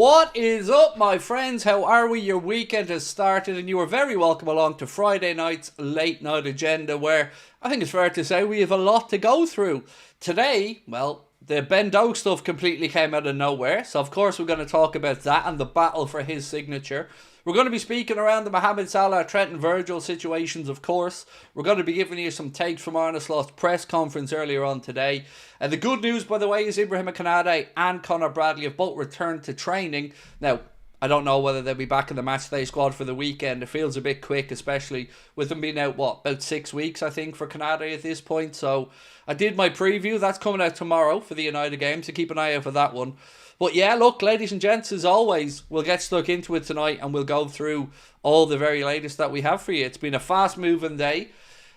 What is up, my friends? How are we? Your weekend has started and you are very welcome along to Friday night's late night agenda, where I think it's fair to say we have a lot to go through. Today, well, the Ben Doak stuff completely came out of nowhere, so of course we're going to talk about that and the battle for his signature. We're going to be speaking around the Mohamed Salah, Trent and Virgil situations, of course. We're going to be giving you some takes from Arne Slot's press conference earlier on today. And the good news, by the way, is Ibrahim Konate and Conor Bradley have both returned to training. Now, I don't know whether they'll be back in the matchday squad for the weekend. It feels a bit quick, especially with them being out, about 6 weeks, I think, for Konate at this point. So I did my preview. That's coming out tomorrow for the United game, so keep an eye out for that one. But yeah, look, ladies and gents, as always, we'll get stuck into it tonight and we'll go through all the very latest that we have for you. It's been a fast-moving day.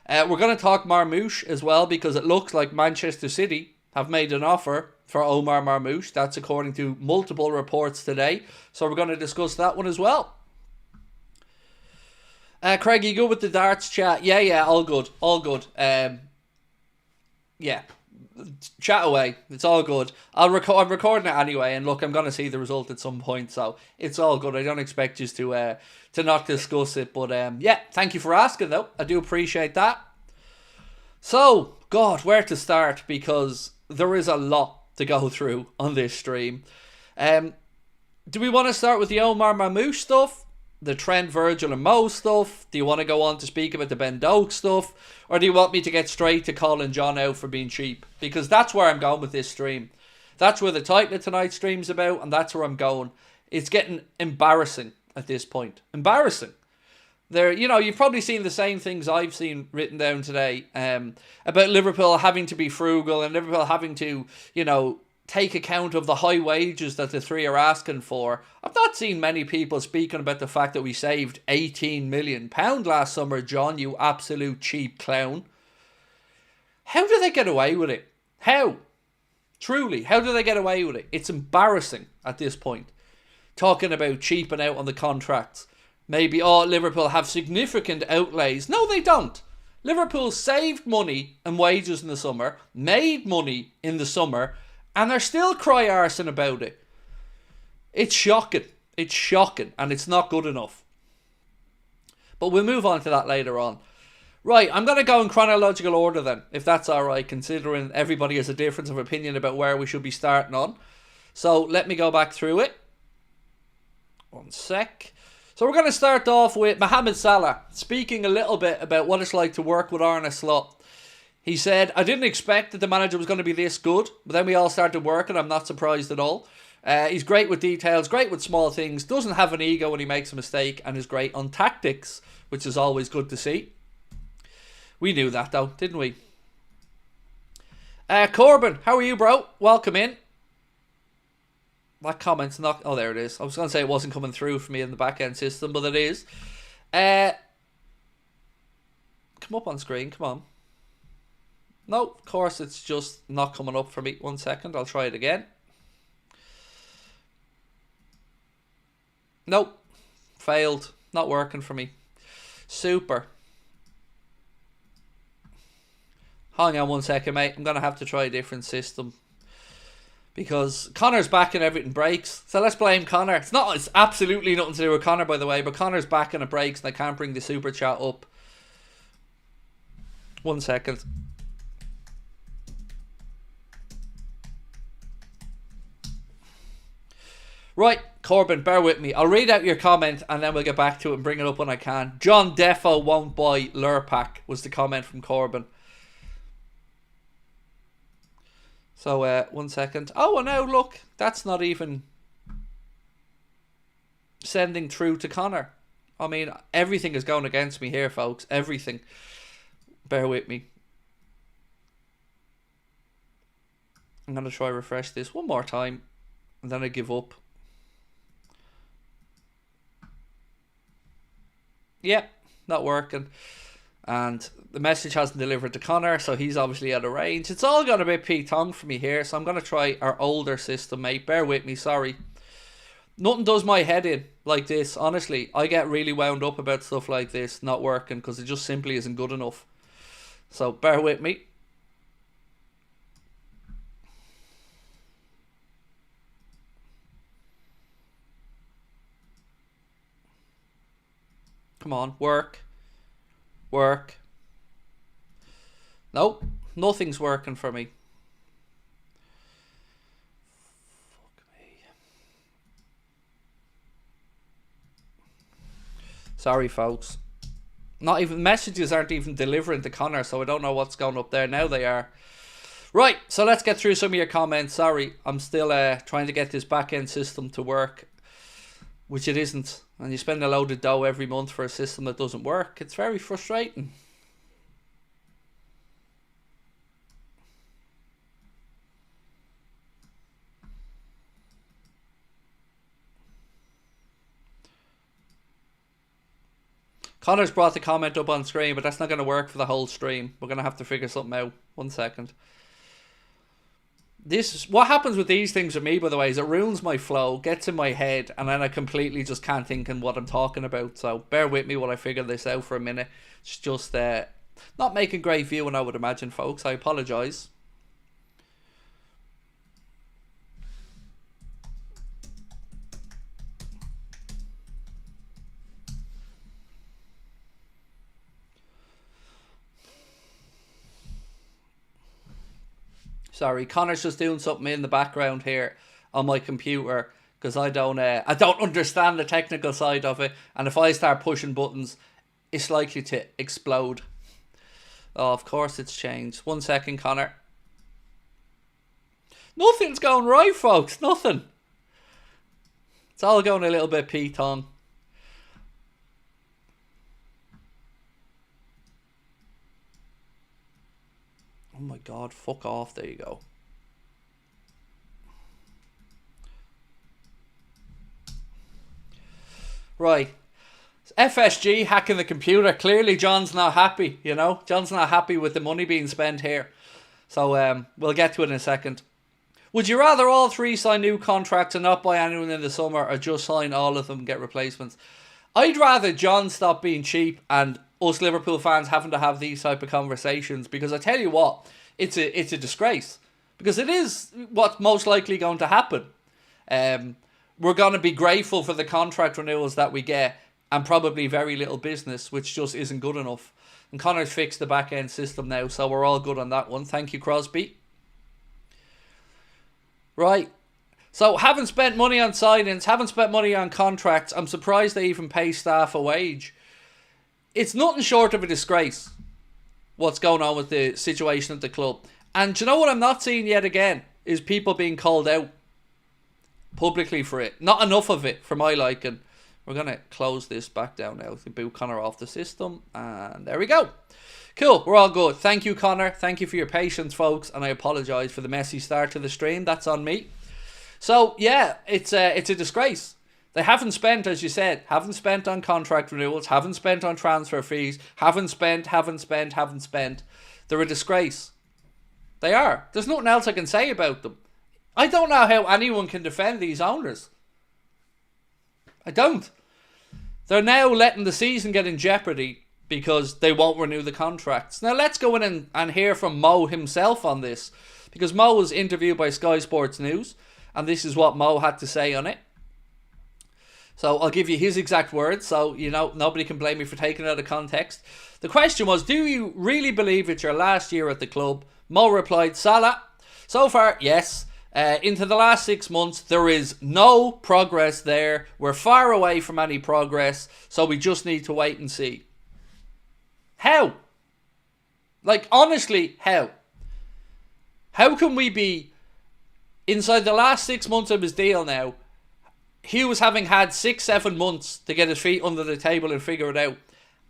We're going to talk Marmoush as well, because it looks like Manchester City have made an offer for Omar Marmoush. That's according to multiple reports today. So we're going to discuss that one as well. Craig, you good with the darts chat? Yeah, all good. Yeah. Chat away. It's all good. I'm recording it anyway, and look, I'm going to see the result at some point, so it's all good. I don't expect you to not discuss it, but yeah, thank you for asking, though. I do appreciate that. So, God, where to start, because there is a lot to go through on this stream. Do we want to start with the Omar Marmoush stuff? The Trent, Virgil and Mo stuff? Do you want to go on to speak about the Ben Doak stuff? Or do you want me to get straight to calling John out for being cheap? Because that's where I'm going with this stream. That's where the title of tonight's stream's about, and that's where I'm going. It's getting embarrassing at this point. Embarrassing. You've probably seen the same things I've seen written down today about Liverpool having to be frugal and Liverpool having to, take account of the high wages that the three are asking for. I've not seen many people speaking about the fact that we saved £18 million last summer, John, you absolute cheap clown. How do they get away with it? How? Truly, how do they get away with it? It's embarrassing at this point. Talking about cheaping out on the contracts. Maybe, Liverpool have significant outlays. No, they don't. Liverpool saved money and wages in the summer, made money in the summer, and they're still cry-arsing about it. It's shocking. It's shocking. And it's not good enough. But we'll move on to that later on. Right, I'm going to go in chronological order then, if that's alright, considering everybody has a difference of opinion about where we should be starting on. So let me go back through it. One sec. So we're going to start off with Mohamed Salah, speaking a little bit about what it's like to work with Arne Slot. He said, I didn't expect that the manager was going to be this good, but then we all started working. I'm not surprised at all. He's great with details, great with small things, doesn't have an ego when he makes a mistake, and is great on tactics, which is always good to see. We knew that though, didn't we? Corbin, how are you, bro? Welcome in. That comment's not... Oh, there it is. I was going to say it wasn't coming through for me in the back-end system, but it is. Come up on screen, come on. No, of course, it's just not coming up for me. 1 second, I'll try it again. Nope. Failed. Not working for me. Super. Hang on 1 second, mate. I'm going to have to try a different system. Because Connor's back and everything breaks. So let's blame Connor. It's absolutely nothing to do with Connor, by the way. But Connor's back and it breaks and I can't bring the super chat up. 1 second. Right, Corbin, bear with me. I'll read out your comment and then we'll get back to it and bring it up when I can. John Defo won't buy Lurpak was the comment from Corbin. So, 1 second. Oh, and now look, that's not even sending through to Connor. I mean, everything is going against me here, folks. Everything. Bear with me. I'm going to try refresh this one more time and then I give up. Yep, not working. And the message hasn't delivered to Connor, so he's obviously out of range. It's all got a bit P-tongue for me here, so I'm going to try our older system, mate. Bear with me, sorry. Nothing does my head in like this, honestly. I get really wound up about stuff like this not working because it just simply isn't good enough. So bear with me. Come on, work. Work. Nope, nothing's working for me. Fuck me. Sorry, folks. Not even messages aren't even delivering to Connor, so I don't know what's going up there. Now they are. Right, so let's get through some of your comments. Sorry, I'm still trying to get this back-end system to work, which it isn't. And you spend a load of dough every month for a system that doesn't work. It's very frustrating. Connor's brought the comment up on screen, but that's not going to work for the whole stream. We're going to have to figure something out. 1 second. This is what happens with these things with me, by the way, is it ruins my flow, gets in my head, and then I completely just can't think in what I'm talking about. So bear with me while I figure this out for a minute. It's just not making great viewing, I would imagine, folks. I apologise. Sorry, Connor's just doing something in the background here on my computer because I don't understand the technical side of it, and if I start pushing buttons, it's likely to explode. Oh, of course it's changed. 1 second, Connor. Nothing's going right, folks. Nothing. It's all going a little bit P-tongue. Oh my god, fuck off. There you go. Right. FSG hacking the computer. Clearly John's not happy, you know. John's not happy with the money being spent here. So we'll get to it in a second. Would you rather all three sign new contracts and not buy anyone in the summer, or just sign all of them and get replacements? I'd rather John stop being cheap and us Liverpool fans having to have these type of conversations, because I tell you what, it's a disgrace, because it is what's most likely going to happen. We're going to be grateful for the contract renewals that we get, and probably very little business, which just isn't good enough. And Connor's fixed the back end system now, so we're all good on that one. Thank you, Crosby. Right. So, haven't spent money on signings, haven't spent money on contracts. I'm surprised they even pay staff a wage. It's nothing short of a disgrace what's going on with the situation at the club. And do you know what I'm not seeing yet again? Is people being called out publicly for it. Not enough of it for my liking. We're going to close this back down now. We boot Connor off the system. And there we go. Cool, we're all good. Thank you, Connor. Thank you for your patience, folks. And I apologise for the messy start to the stream. That's on me. So, yeah, it's a disgrace. They haven't spent, as you said, haven't spent on contract renewals, haven't spent on transfer fees, haven't spent. They're a disgrace. They are. There's nothing else I can say about them. I don't know how anyone can defend these owners. I don't. They're now letting the season get in jeopardy because they won't renew the contracts. Now, let's go in and hear from Mo himself on this, because Mo was interviewed by Sky Sports News, and this is what Mo had to say on it. So I'll give you his exact words, so you know nobody can blame me for taking it out of context. The question was, do you really believe it's your last year at the club? Mo replied, SALAH. So far, yes. Into the last 6 months, there is no progress there. We're far away from any progress, so we just need to wait and see. How? Like, honestly, how? How can we be inside the last 6 months of his deal now? He was having had 6-7 months to get his feet under the table and figure it out.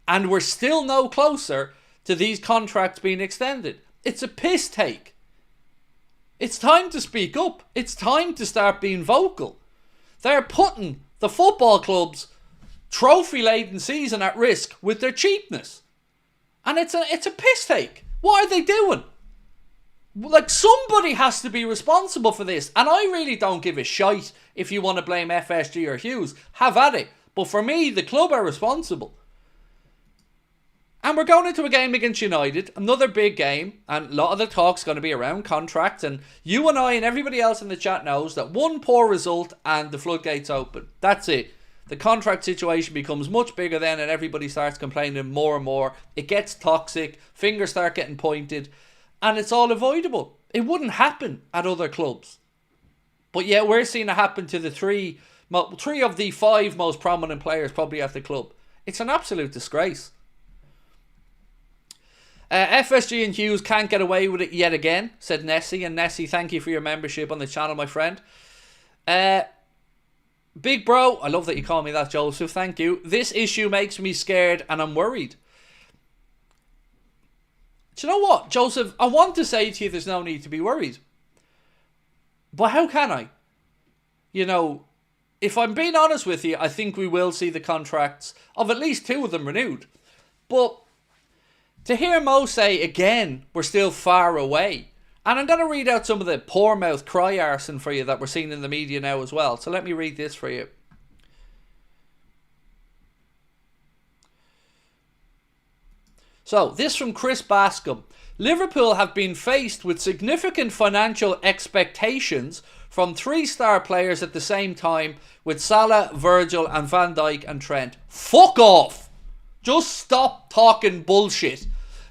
And we're still no closer to these contracts being extended. It's a piss take. It's time to speak up. It's time to start being vocal. They're putting the football club's trophy-laden season at risk with their cheapness. And it's a piss take. What are they doing? Like, somebody has to be responsible for this. And I really don't give a shite if you want to blame FSG or Hughes. Have at it. But for me, the club are responsible. And we're going into a game against United. Another big game. And a lot of the talk's going to be around contracts. And you and I and everybody else in the chat knows that one poor result and the floodgates open. That's it. The contract situation becomes much bigger then, and everybody starts complaining more and more. It gets toxic, fingers start getting pointed, and it's all avoidable. It wouldn't happen at other clubs. But yet we're seeing it happen to the three of the 5 most prominent players probably at the club. It's an absolute disgrace. FSG and Hughes can't get away with it yet again, said Nessie. And Nessie, thank you for your membership on the channel, my friend. Big bro, I love that you call me that, Joseph. Thank you. This issue makes me scared and I'm worried. Do you know what, Joseph? I want to say to you there's no need to be worried. But how can I? You know, if I'm being honest with you, I think we will see the contracts of at least 2 of them renewed. But to hear Mo say again, we're still far away. And I'm going to read out some of the poor mouth cry arson for you that we're seeing in the media now as well. So let me read this for you. So, this from Chris Bascom. Liverpool have been faced with significant financial expectations from 3-star players at the same time with Salah, Virgil and Van Dijk and Trent. Fuck off! Just stop talking bullshit.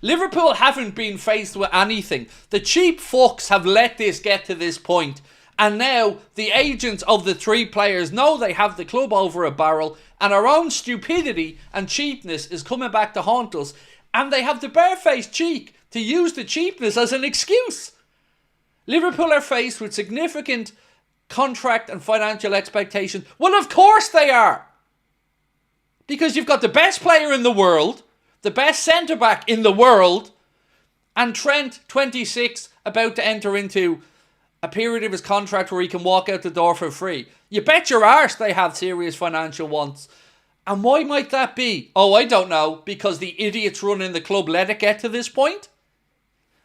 Liverpool haven't been faced with anything. The cheap fucks have let this get to this point. And now the agents of the 3 players know they have the club over a barrel, and our own stupidity and cheapness is coming back to haunt us. And they have the barefaced cheek to use the cheapness as an excuse. Liverpool are faced with significant contract and financial expectations. Well, of course they are. Because you've got the best player in the world, the best centre-back in the world, and Trent, 26, about to enter into a period of his contract where he can walk out the door for free. You bet your arse they have serious financial wants. And why might that be? Oh, I don't know. Because the idiots running the club let it get to this point?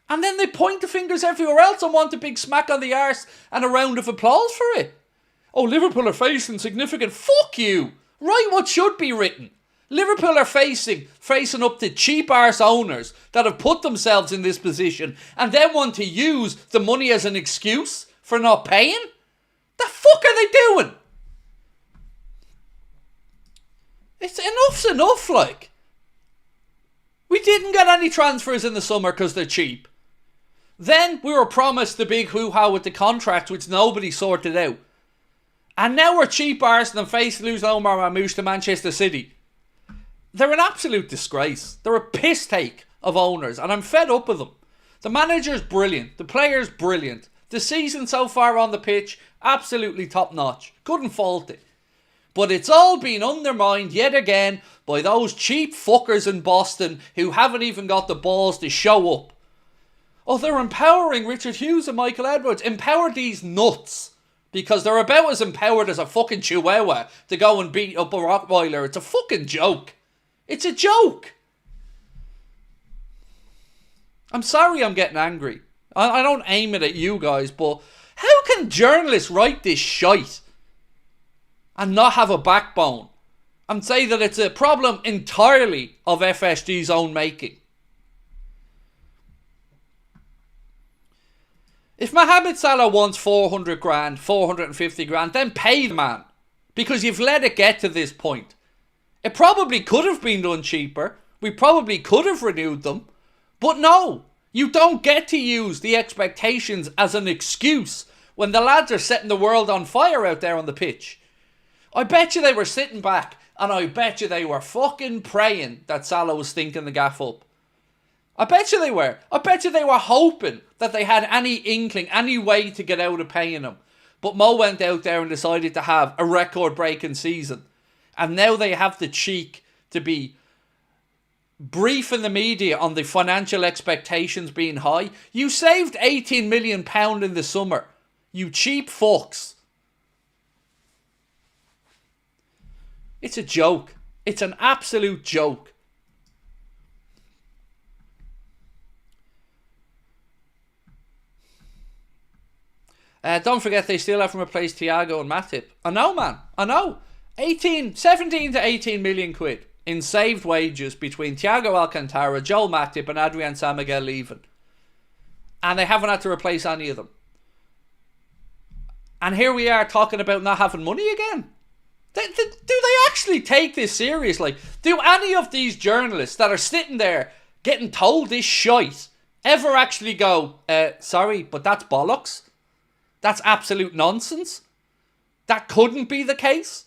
And then they point the fingers everywhere else and want a big smack on the arse and a round of applause for it. Oh, Liverpool are facing significant... Fuck you! Write what should be written. Liverpool are facing up to cheap arse owners that have put themselves in this position and then want to use the money as an excuse for not paying? The fuck are they doing? It's enough's enough, like. We didn't get any transfers in the summer because they're cheap. Then we were promised the big hoo-ha with the contract which nobody sorted out. And now we're cheap arse and face lose Omar Marmoush to Manchester City. They're an absolute disgrace. They're a piss take of owners and I'm fed up with them. The manager's brilliant. The player's brilliant. The season so far on the pitch, absolutely top notch. Couldn't fault it. But it's all been undermined yet again by those cheap fuckers in Boston who haven't even got the balls to show up. Oh, they're empowering Richard Hughes and Michael Edwards. Empower these nuts. Because they're about as empowered as a fucking chihuahua to go and beat up a Rottweiler. It's a fucking joke. It's a joke. I'm sorry I'm getting angry. I don't aim it at you guys, but how can journalists write this shite and not have a backbone and say that it's a problem entirely of FSG's own making? If Mohamed Salah wants 400 grand, 450 grand, then pay the man. Because you've let it get to this point. It probably could have been done cheaper. We probably could have renewed them. But no, you don't get to use the expectations as an excuse when the lads are setting the world on fire out there on the pitch. I bet you they were sitting back and I bet you they were fucking praying that Salah was stinking the gaff up. I bet you they were. I bet you they were hoping that they had any inkling, any way to get out of paying him. But Mo went out there and decided to have a record-breaking season. And now they have the cheek to be briefing the media on the financial expectations being high. You saved £18 million in the summer. You cheap fucks. It's a joke. It's an absolute joke. Don't forget they still haven't replaced Thiago and Matip. I know, man. I know. 17 to 18 million quid in saved wages between Thiago Alcantara, Joel Matip and Adrian San Miguel leaving. And they haven't had to replace any of them. And here we are talking about not having money again. Do they actually take this seriously? Do any of these journalists that are sitting there getting told this shite ever actually go, sorry, but that's bollocks? That's absolute nonsense? That couldn't be the case?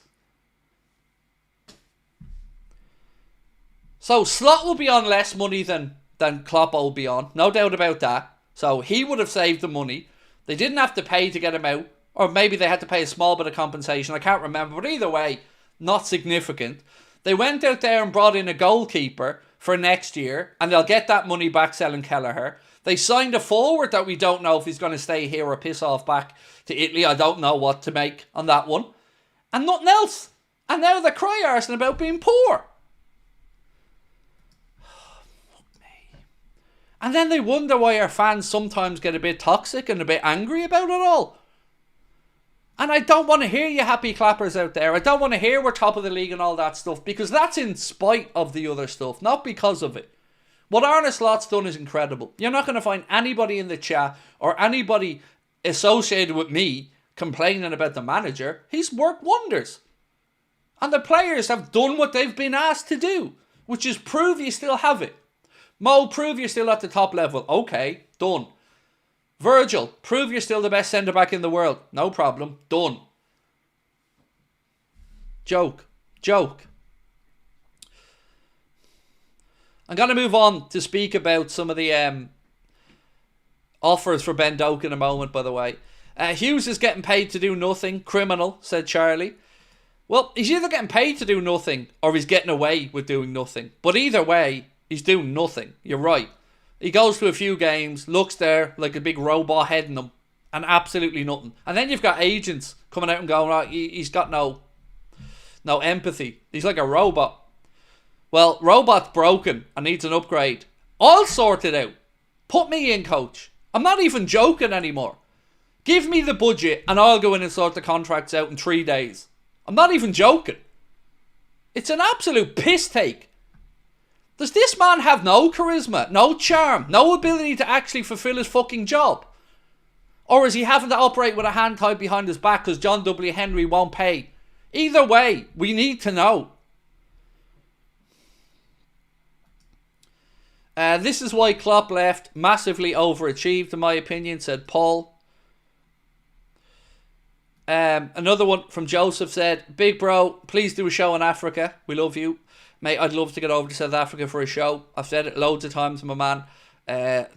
So Slot will be on less money than Klopp will be on. No doubt about that. So he would have saved the money. They didn't have to pay to get him out. Or maybe they had to pay a small bit of compensation. I can't remember. But either way, not significant. They went out there and brought in a goalkeeper for next year. And they'll get that money back selling Kelleher. They signed a forward that we don't know if he's going to stay here or piss off back to Italy. I don't know what to make on that one. And nothing else. And now they're cry-arsing about being poor. And then they wonder why our fans sometimes get a bit toxic and a bit angry about it all. And I don't want to hear you happy clappers out there. I don't want to hear we're top of the league and all that stuff, because that's in spite of the other stuff, not because of it. What Arne Slot's done is incredible. You're not going to find anybody in the chat or anybody associated with me complaining about the manager. He's worked wonders. And the players have done what they've been asked to do, which is prove you still have it. Mo, prove you're still at the top level. Okay, done. Virgil, prove you're still the best centre-back in the world. No problem, done. Joke. I'm going to move on to speak about some of the offers for Ben Doak in a moment, by the way. Hughes is getting paid to do nothing. Criminal, said Charlie. Well, he's either getting paid to do nothing or he's getting away with doing nothing. But either way, he's doing nothing. You're right. He goes to a few games, looks there like a big robot heading them, and absolutely nothing. And then you've got agents coming out and going, oh, he's got no empathy. He's like a robot. Well, robot's broken and needs an upgrade. I'll sort it out. Put me in, coach. I'm not even joking anymore. Give me the budget and I'll go in and sort the contracts out in 3 days. I'm not even joking. It's an absolute piss take. Does this man have no charisma, no charm, no ability to actually fulfill his fucking job? Or is he having to operate with a hand tied behind his back because John W. Henry won't pay? Either way, we need to know. This is why Klopp left. Massively overachieved, in my opinion, said Paul. Another one from Joseph said, Big bro, please do a show in Africa. We love you. Mate, I'd love to get over to South Africa for a show. I've said it loads of times, my man.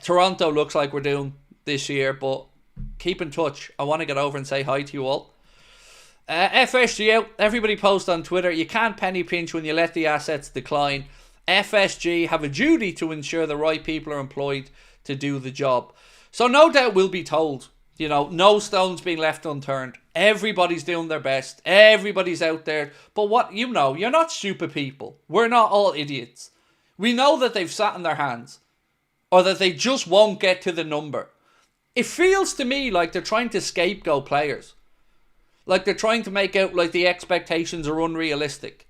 Toronto looks like we're doing this year, but keep in touch. I want to get over and say hi to you all. FSG out. Everybody post on Twitter. You can't penny pinch when you let the assets decline. FSG have a duty to ensure the right people are employed to do the job. So no doubt we'll be told, you know, no stones being left unturned. Everybody's doing their best. Everybody's out there. But what, you know, you're not stupid people. We're not all idiots. We know that they've sat on their hands, or that they just won't get to the number. It feels to me like they're trying to scapegoat players. Like they're trying to make out like the expectations are unrealistic.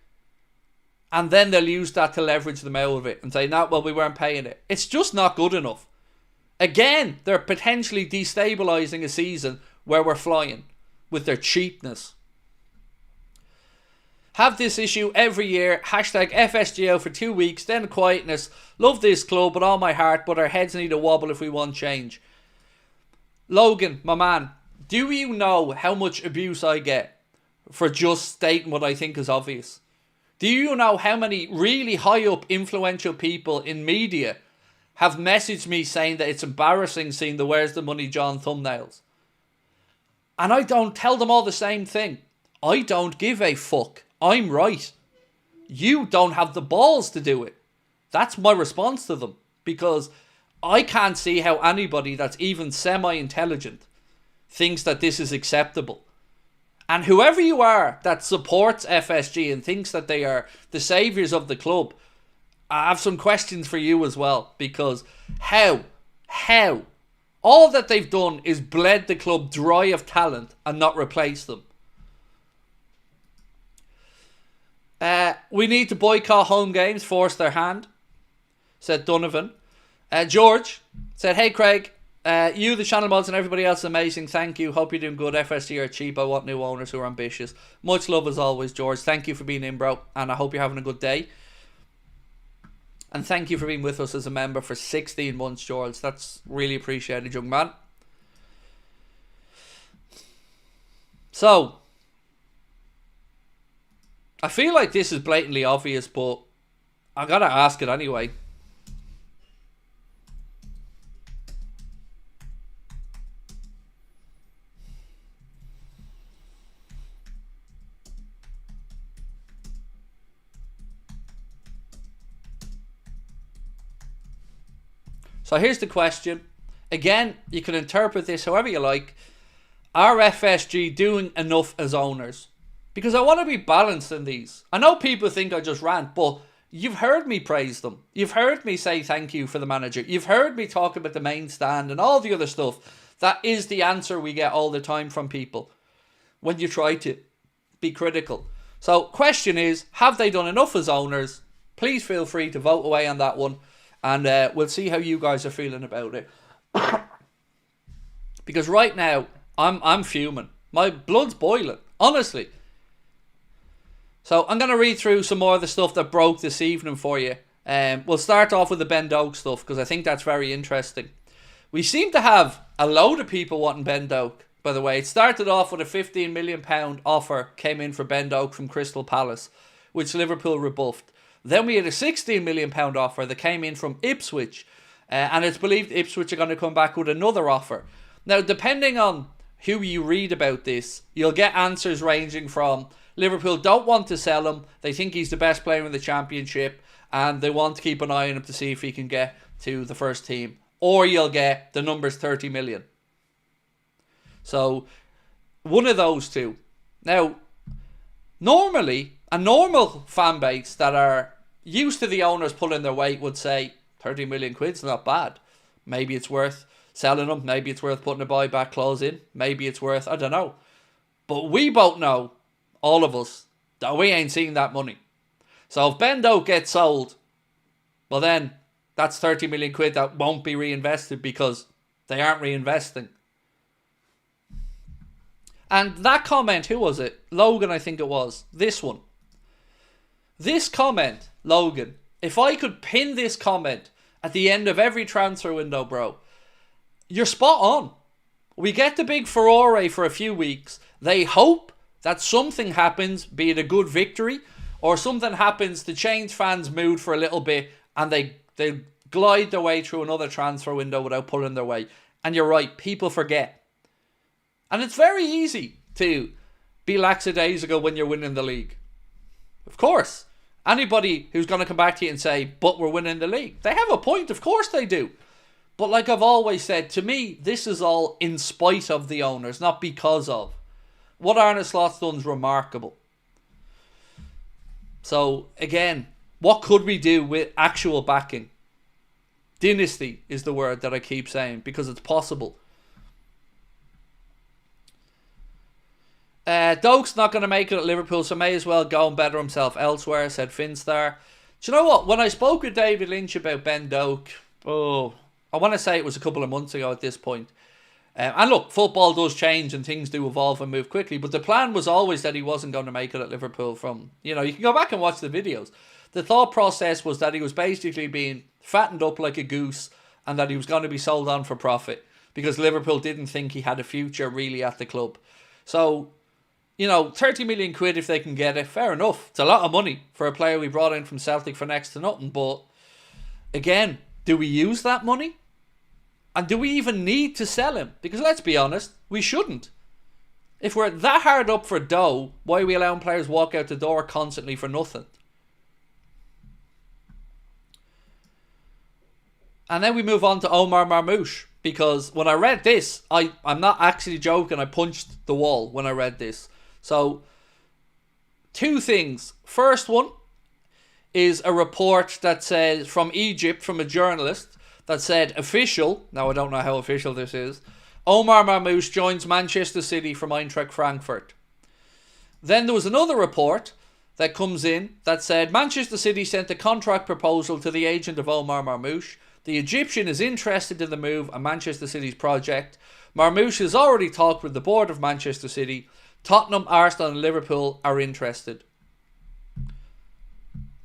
And then they'll use that to leverage them out of it and say, no, well, we weren't paying it. It's just not good enough. Again, they're potentially destabilising a season where we're flying with their cheapness. Have this issue every year. Hashtag FSGO for 2 weeks, then quietness. Love this club with all my heart, but our heads need a wobble if we want change. Logan, my man, do you know how much abuse I get for just stating what I think is obvious? Do you know how many really high up influential people in media have messaged me saying that it's embarrassing seeing the Where's the Money John thumbnails? And I don't tell them all the same thing. I don't give a fuck. I'm right. You don't have the balls to do it. That's my response to them. Because I can't see how anybody that's even semi-intelligent thinks that this is acceptable. And whoever you are that supports FSG and thinks that they are the saviours of the club, I have some questions for you as well. Because how? All that they've done is bled the club dry of talent and not replace them. We need to boycott home games, force their hand, said Donovan. George said, hey Craig, You, the channel mods, and everybody else, amazing. Thank you. Hope you're doing good. FSD are cheap. I want new owners who are ambitious. Much love as always, George. Thank you for being in, bro. And I hope you're having a good day. And thank you for being with us as a member for 16 months, George. That's really appreciated, young man. So, I feel like this is blatantly obvious, but I gotta ask it anyway. So here's the question. Again, you can interpret this however you like. Are FSG doing enough as owners? Because I want to be balanced in these. I know people think I just rant, but you've heard me praise them. You've heard me say thank you for the manager. You've heard me talk about the main stand and all the other stuff. That is the answer we get all the time from people when you try to be critical. So question is, have they done enough as owners? Please feel free to vote away on that one. And we'll see how you guys are feeling about it. Because right now, I'm fuming. My blood's boiling. Honestly. So I'm going to read through some more of the stuff that broke this evening for you. We'll start off with the Ben Doak stuff, because I think that's very interesting. We seem to have a load of people wanting Ben Doak, by the way. It started off with a £15 million offer came in for Ben Doak from Crystal Palace, which Liverpool rebuffed. Then we had a £16 million offer that came in from Ipswich. And it's believed Ipswich are going to come back with another offer. Now, depending on who you read about this, you'll get answers ranging from Liverpool don't want to sell him. They think he's the best player in the Championship. And they want to keep an eye on him to see if he can get to the first team. Or you'll get the numbers 30 million. So, one of those two. Now, normally, a normal fan base that are used to the owners pulling their weight would say 30 million quid's not bad. Maybe it's worth selling them. Maybe it's worth putting a buyback clause in. Maybe it's worth, I don't know. But we both know, all of us, that we ain't seeing that money. So if Ben Doak gets sold, well then, that's 30 million quid that won't be reinvested because they aren't reinvesting. And that comment, who was it? Logan, I think it was. This one. This comment, Logan, if I could pin this comment at the end of every transfer window, bro, you're spot on. We get the big furore for a few weeks. They hope that something happens, be it a good victory, or something happens to change fans' mood for a little bit, and they glide their way through another transfer window without pulling their weight. And you're right, people forget. And it's very easy to be lackadaisical when you're winning the league. Of course. Anybody who's going to come back to you and say, but we're winning the league, they have a point, of course they do. But like I've always said, to me, this is all in spite of the owners, not because of. What Arne Slot's done is remarkable. So, again, what could we do with actual backing? Dynasty is the word that I keep saying, because it's possible. Doak's not going to make it at Liverpool, so may as well go and better himself elsewhere, said Finstar. Do you know what? When I spoke with David Lynch about Ben Doak, I want to say it was a couple of months ago at this point. And look, football does change and things do evolve and move quickly, but the plan was always that he wasn't going to make it at Liverpool from, you can go back and watch the videos. The thought process was that he was basically being fattened up like a goose and that he was going to be sold on for profit because Liverpool didn't think he had a future really at the club. So, 30 million quid if they can get it, fair enough. It's a lot of money for a player we brought in from Celtic for next to nothing. But again, do we use that money? And do we even need to sell him? Because let's be honest, we shouldn't. If we're that hard up for dough, why are we allowing players walk out the door constantly for nothing? And then we move on to Omar Marmoush. Because when I read this, I'm not actually joking, I punched the wall when I read this. So, two things. First one is a report that says, from Egypt, from a journalist, that said, official, now I don't know how official this is, Omar Marmoush joins Manchester City from Eintracht Frankfurt. Then there was another report that comes in that said, Manchester City sent a contract proposal to the agent of Omar Marmoush. The Egyptian is interested in the move and Manchester City's project. Marmoush has already talked with the board of Manchester City. Tottenham, Arsenal and Liverpool are interested.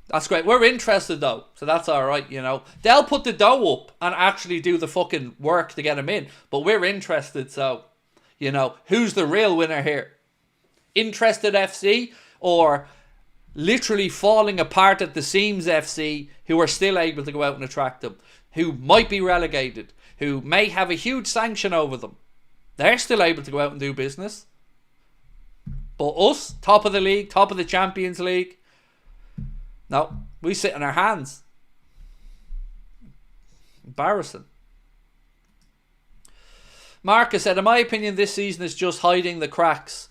That's great. We're interested though, so that's alright, you know. They'll put the dough up and actually do the fucking work to get him in. But we're interested, so, you know, who's the real winner here? Interested FC or literally falling apart at the seams FC, who are still able to go out and attract them, who might be relegated, who may have a huge sanction over them. They're still able to go out and do business. But us, top of the league, top of the Champions League, no, we sit on our hands. Embarrassing. Marcus said, in my opinion, this season is just hiding the cracks.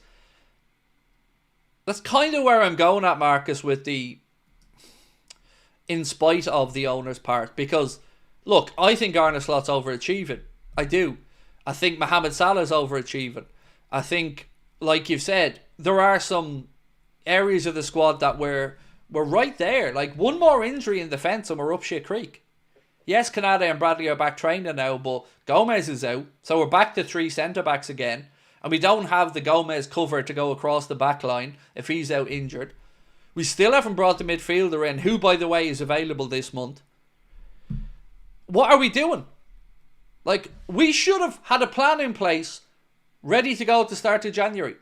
That's kind of where I'm going at, Marcus, with the in spite of the owner's part. Because, look, I think Arne Slot's overachieving. I do. I think Mohamed Salah's overachieving. I think, like you've said, there are some areas of the squad that we're right there. Like, one more injury in defence and we're up shit creek. Yes, Canada and Bradley are back training now, but Gomez is out. So we're back to 3 centre-backs again. And we don't have the Gomez cover to go across the back line if he's out injured. We still haven't brought the midfielder in, who, by the way, is available this month. What are we doing? Like, we should have had a plan in place ready to go at the start of January.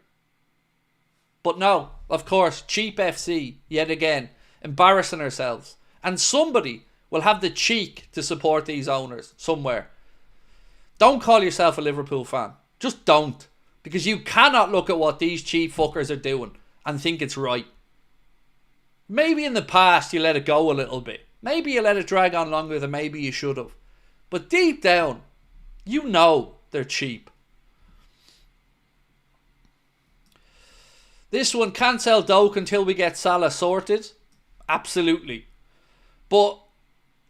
But no, of course, cheap FC, yet again, embarrassing ourselves. And somebody will have the cheek to support these owners somewhere. Don't call yourself a Liverpool fan. Just don't. Because you cannot look at what these cheap fuckers are doing and think it's right. Maybe in the past you let it go a little bit. Maybe you let it drag on longer than maybe you should have. But deep down, you know they're cheap. This one, can't sell Doak until we get Salah sorted. Absolutely. But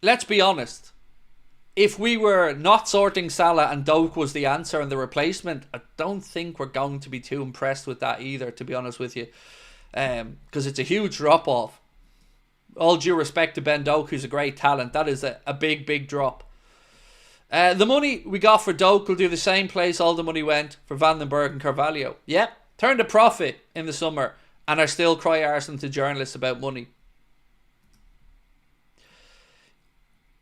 let's be honest. If we were not sorting Salah and Doak was the answer and the replacement, I don't think we're going to be too impressed with that either, to be honest with you. Because it's a huge drop-off. All due respect to Ben Doak, who's a great talent. That is a big, big drop. The money we got for Doak will do the same place all the money went for Vandenberg and Carvalho. Yep, turned a profit in the summer and are still cry arson to journalists about money.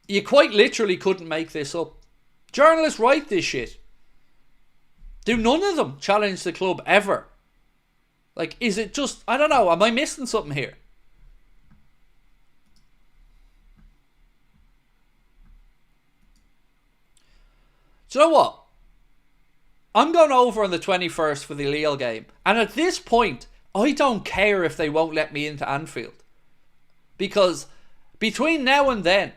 You quite literally couldn't make this up. Journalists write this shit. Do none of them challenge the club ever? Like, is it just, I don't know, am I missing something here? Do you know what? I'm going over on the 21st for the Lille game. And at this point, I don't care if they won't let me into Anfield. Because between now and then,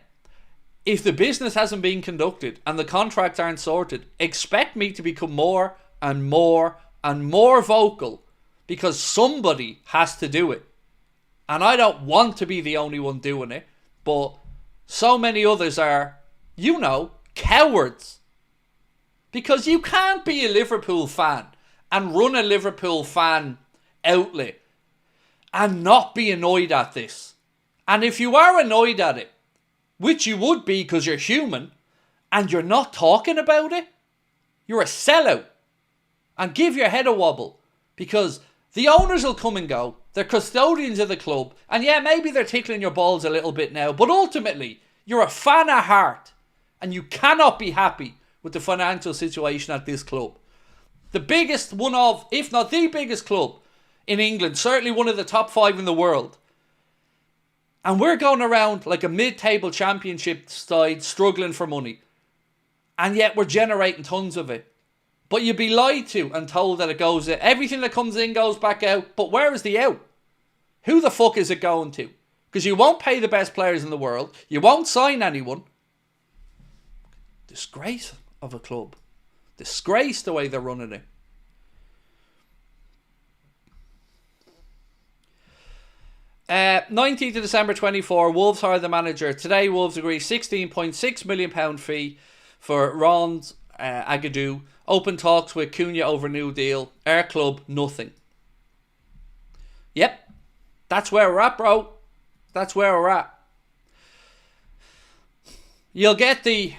if the business hasn't been conducted and the contracts aren't sorted, expect me to become more and more and more vocal, because somebody has to do it. And I don't want to be the only one doing it, but so many others are, you know, cowards. Because you can't be a Liverpool fan and run a Liverpool fan outlet and not be annoyed at this. And if you are annoyed at it, which you would be because you're human, and you're not talking about it, you're a sellout. And give your head a wobble, because the owners will come and go. They're custodians of the club. And yeah, maybe they're tickling your balls a little bit now, but ultimately, you're a fan at heart. And you cannot be happy with the financial situation at this club. The biggest, one of, if not the biggest club in England, certainly one of the top 5 in the world. And we're going around like a mid-table championship side struggling for money. And yet we're generating tons of it. But you'd be lied to and told that it goes in. Everything that comes in goes back out. But where is the out? Who the fuck is it going to? Because you won't pay the best players in the world. You won't sign anyone. Disgrace of a club. Disgrace the way they're running it. 19th of December 24, Wolves hired the manager. Today, Wolves agree £16.6 million fee for Ron Agadou. Open talks with Cunha over new deal. Our club, nothing. Yep. That's where we're at, bro. That's where we're at. You'll get the...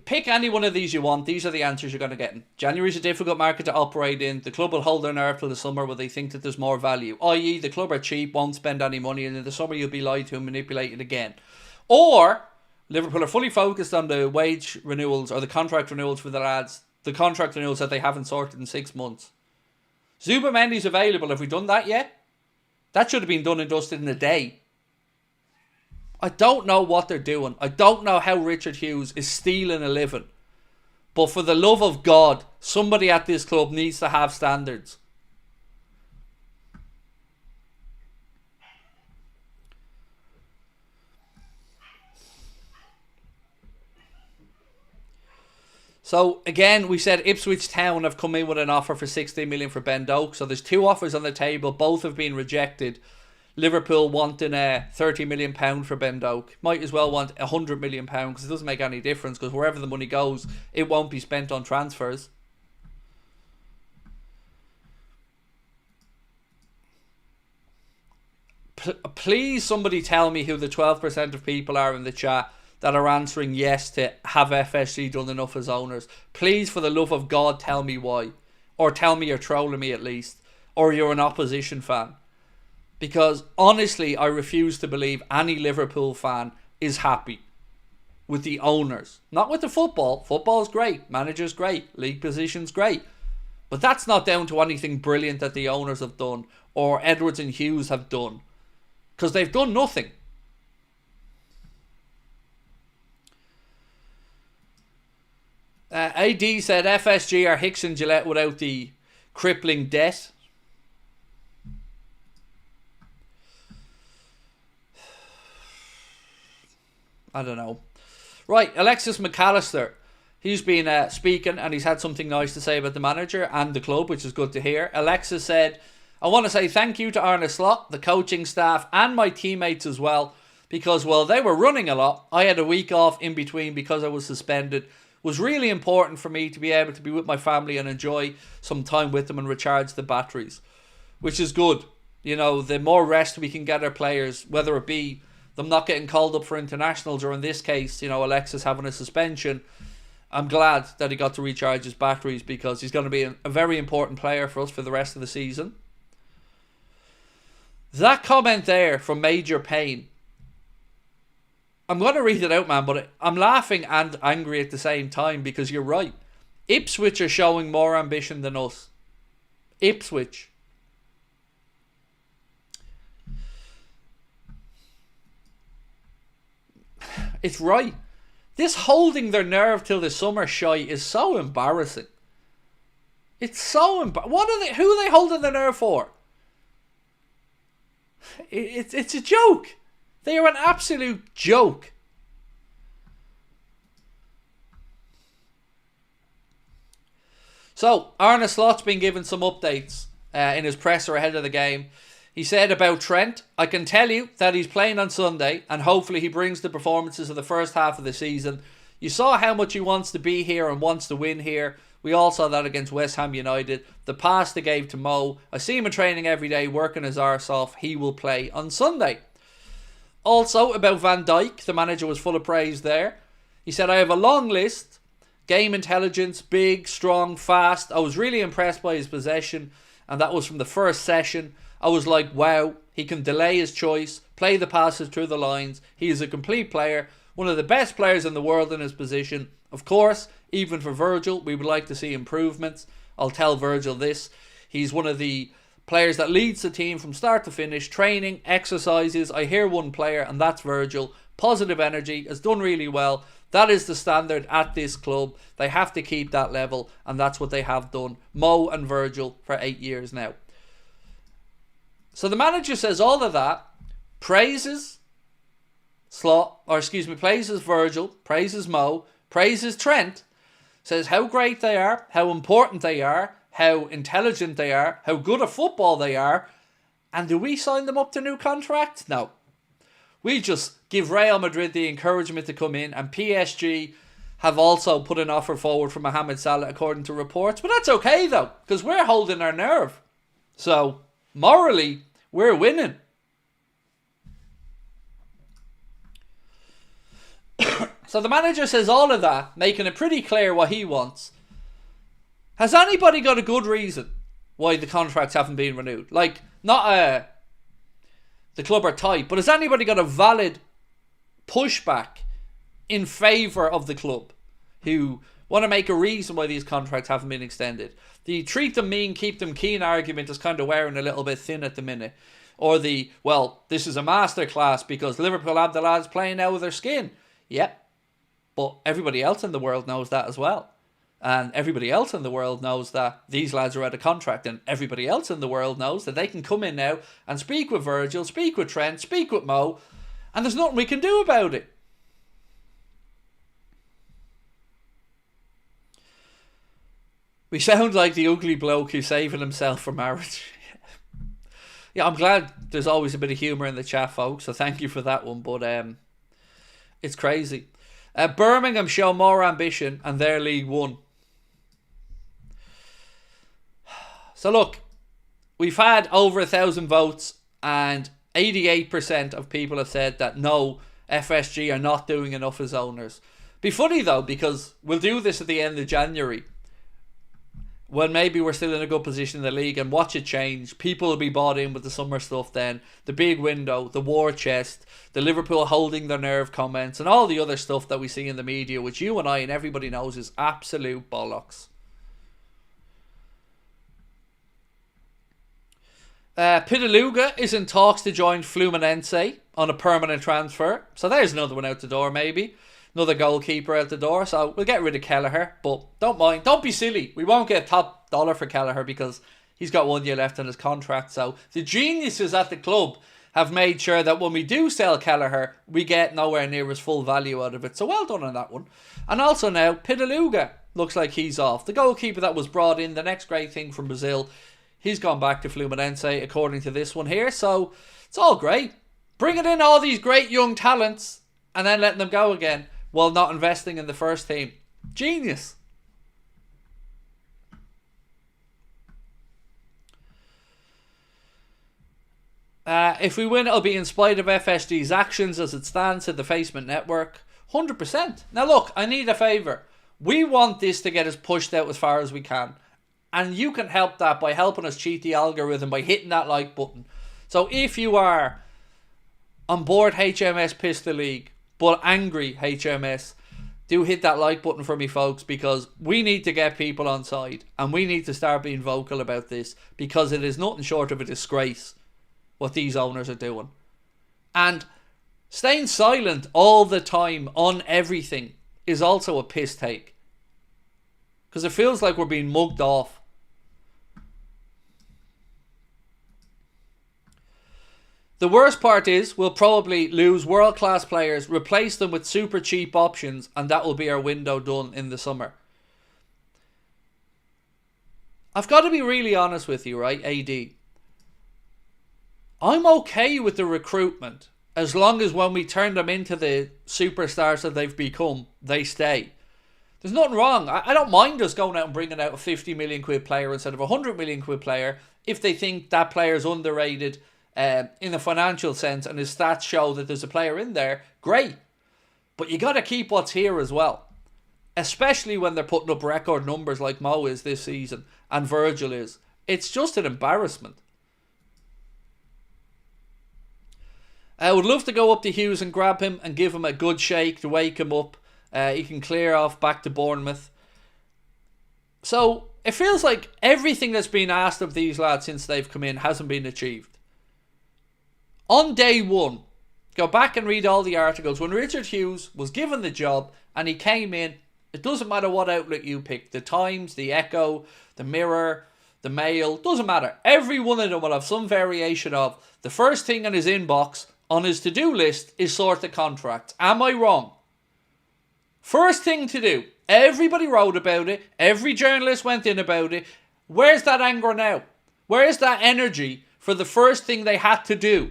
Pick any one of these you want. These are the answers you're going to get. January's a difficult market to operate in. The club will hold their nerve till the summer where they think that there's more value. I.e. the club are cheap, won't spend any money, and in the summer you'll be lied to and manipulated again. Or Liverpool are fully focused on the wage renewals or the contract renewals for the lads. The contract renewals that they haven't sorted in 6 months. Zubamendi's available. Have we done that yet? That should have been done and dusted in a day. I don't know what they're doing. I don't know how Richard Hughes is stealing a living. But for the love of God, somebody at this club needs to have standards. So, again, we said Ipswich Town have come in with an offer for 16 million for Ben Doak. So, there's 2 offers on the table. Both have been rejected. Liverpool wanting £30 million for Ben Doak. Might as well want £100 million because it doesn't make any difference, because wherever the money goes, it won't be spent on transfers. Please somebody tell me who the 12% of people are in the chat that are answering yes to have FSG done enough as owners. Please, for the love of God, tell me why. Or tell me you're trolling me at least. Or you're an opposition fan. Because honestly, I refuse to believe any Liverpool fan is happy with the owners. Not with the football. Football's great. Manager's great. League position's great. But that's not down to anything brilliant that the owners have done or Edwards and Hughes have done. Because they've done nothing. AD said FSG are Hicks and Gillette without the crippling debt. I don't know. Right, Alexis McAllister. He's been speaking and he's had something nice to say about the manager and the club, which is good to hear. Alexis said, I want to say thank you to Arne Slot, the coaching staff and my teammates as well, because while they were running a lot, I had a week off in between because I was suspended. It was really important for me to be able to be with my family and enjoy some time with them and recharge the batteries, which is good. You know, the more rest we can get our players, whether it be them not getting called up for internationals, or in this case, you know, Alexis having a suspension. I'm glad that he got to recharge his batteries because he's going to be a very important player for us for the rest of the season. That comment there from Major Payne, I'm going to read it out, man, but I'm laughing and angry at the same time because you're right. Ipswich are showing more ambition than us. Ipswich. It's right. This holding their nerve till the summer shite is so embarrassing. It's so embarrassing. Who are they holding their nerve for? It's a joke. They are an absolute joke. So, Arne Slot's been given some updates in his presser ahead of the game. He said about Trent, I can tell you that he's playing on Sunday and hopefully he brings the performances of the first half of the season. You saw how much he wants to be here and wants to win here. We all saw that against West Ham United. The pass they gave to Mo. I see him in training every day, working his arse off. He will play on Sunday. Also, about Van Dijk, the manager was full of praise there. He said, I have a long list. Game intelligence, big, strong, fast. I was really impressed by his possession, and that was from the first session. I was like, wow, he can delay his choice, play the passes through the lines. He is a complete player, one of the best players in the world in his position. Of course, even for Virgil, we would like to see improvements. I'll tell Virgil this. He's one of the players that leads the team from start to finish, training, exercises. I hear one player, and that's Virgil. Positive energy, has done really well. That is the standard at this club. They have to keep that level, and that's what they have done. Mo and Virgil for 8 years now. So the manager says all of that, praises praises Virgil, praises Mo, praises Trent, says how great they are, how important they are, how intelligent they are, how good at football they are. And do we sign them up to new contracts? No. We just give Real Madrid the encouragement to come in, and PSG have also put an offer forward for Mohamed Salah according to reports. But that's okay though, because we're holding our nerve. So morally, we're winning. So the manager says all of that, making it pretty clear what he wants. Has anybody got a good reason why the contracts haven't been renewed? Like, not the club are tight, but has anybody got a valid pushback in favour of the club who want to make a reason why these contracts haven't been extended? The treat them mean, keep them keen argument is kind of wearing a little bit thin at the minute. Or the, well, this is a masterclass because Liverpool have the lads playing out of their skin. Yep. But everybody else in the world knows that as well. And everybody else in the world knows that these lads are out of contract. And everybody else in the world knows that they can come in now and speak with Virgil, speak with Trent, speak with Mo. And there's nothing we can do about it. We sound like the ugly bloke who's saving himself for marriage. Yeah, I'm glad there's always a bit of humour in the chat, folks. So thank you for that one. But it's crazy. Birmingham show more ambition and they're League One. So look, we've had over 1,000 votes and 88% of people have said that no, FSG are not doing enough as owners. Be funny though, because we'll do this at the end of January when maybe we're still in a good position in the league, and watch it change. People will be bought in with the summer stuff then, the big window, the war chest, the Liverpool holding their nerve comments, and all the other stuff that we see in the media, which you and I and everybody knows is absolute bollocks. Pitaluga is in talks to join Fluminense on a permanent transfer. So there's another one out the door maybe. Another goalkeeper out the door. So we'll get rid of Kelleher. But don't mind. Don't be silly. We won't get top dollar for Kelleher because he's got 1 year left on his contract. So the geniuses at the club have made sure that when we do sell Kelleher, we get nowhere near his full value out of it. So well done on that one. And also now, Pitaluga looks like he's off. The goalkeeper that was brought in, the next great thing from Brazil, he's gone back to Fluminense, according to this one here. So it's all great. Bringing in all these great young talents and then letting them go again while not investing in the first team. Genius. If we win, it'll be in spite of FSG's actions as it stands at the Facement Network. 100%. Now look, I need a favour. We want this to get us pushed out as far as we can. And you can help that by helping us cheat the algorithm by hitting that like button. So if you are on board HMS Pistol League, but angry HMS, do hit that like button for me, folks, because we need to get people on side. And we need to start being vocal about this, because it is nothing short of a disgrace what these owners are doing. And staying silent all the time on everything is also a piss take. Because it feels like we're being mugged off. The worst part is we'll probably lose world-class players, replace them with super cheap options, and that will be our window done in the summer. I've got to be really honest with you, right, AD? I'm okay with the recruitment as long as when we turn them into the superstars that they've become, they stay. There's nothing wrong. I don't mind us going out and bringing out a 50 million quid player instead of a 100 million quid player if they think that player is underrated in a financial sense and his stats show that there's a player in there. Great. But you got to keep what's here as well. Especially when they're putting up record numbers like Mo is this season and Virgil is. It's just an embarrassment. I would love to go up to Hughes and grab him and give him a good shake to wake him up. He can clear off back to Bournemouth. So it feels like everything that's been asked of these lads since they've come in hasn't been achieved. On day one, go back and read all the articles. When Richard Hughes was given the job and he came in, it doesn't matter what outlet you pick. The Times, the Echo, the Mirror, the Mail, doesn't matter. Every one of them will have some variation of the first thing in his inbox on his to-do list is sort the contract. Am I wrong? First thing to do. Everybody wrote about it. Every journalist went in about it. Where's that anger now? Where's that energy for the first thing they had to do?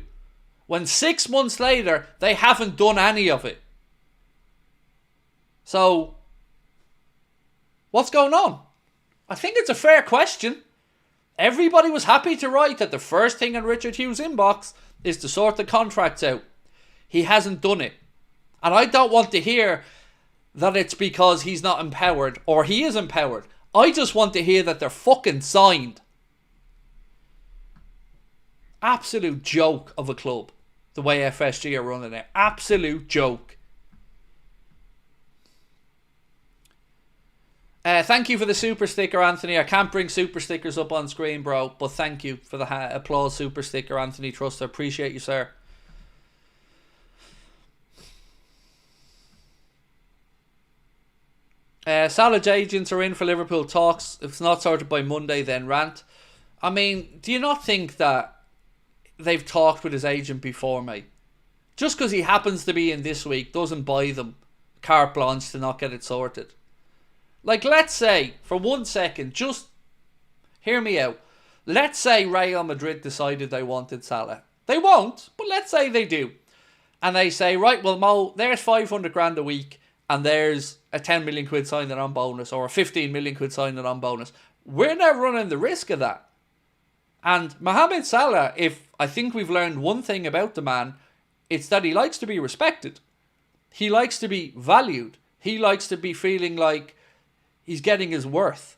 When 6 months later, they haven't done any of it. So, what's going on? I think it's a fair question. Everybody was happy to write that the first thing in Richard Hughes' inbox is to sort the contracts out. He hasn't done it. And I don't want to hear that it's because he's not empowered or he is empowered. I just want to hear that they're fucking signed. Absolute joke of a club, the way FSG are running it. Absolute joke. Thank you for the super sticker, Anthony. I can't bring super stickers up on screen, bro, but thank you for the applause super sticker, Anthony Trust. I appreciate you, sir. Salah agents are in for Liverpool talks. If it's not sorted by Monday, then rant. I mean, do you not think that they've talked with his agent before, mate? Just because he happens to be in this week doesn't buy them carte blanche to not get it sorted. Like, let's say, for 1 second, just hear me out. Let's say Real Madrid decided they wanted Salah. They won't, but let's say they do. And they say, right, well, Mo, there's 500 grand a week, and there's a 10 million quid signing on bonus, or a 15 million quid signing on bonus. We're not running the risk of that. And Mohamed Salah, if I think we've learned one thing about the man, it's that he likes to be respected. He likes to be valued. He likes to be feeling like he's getting his worth.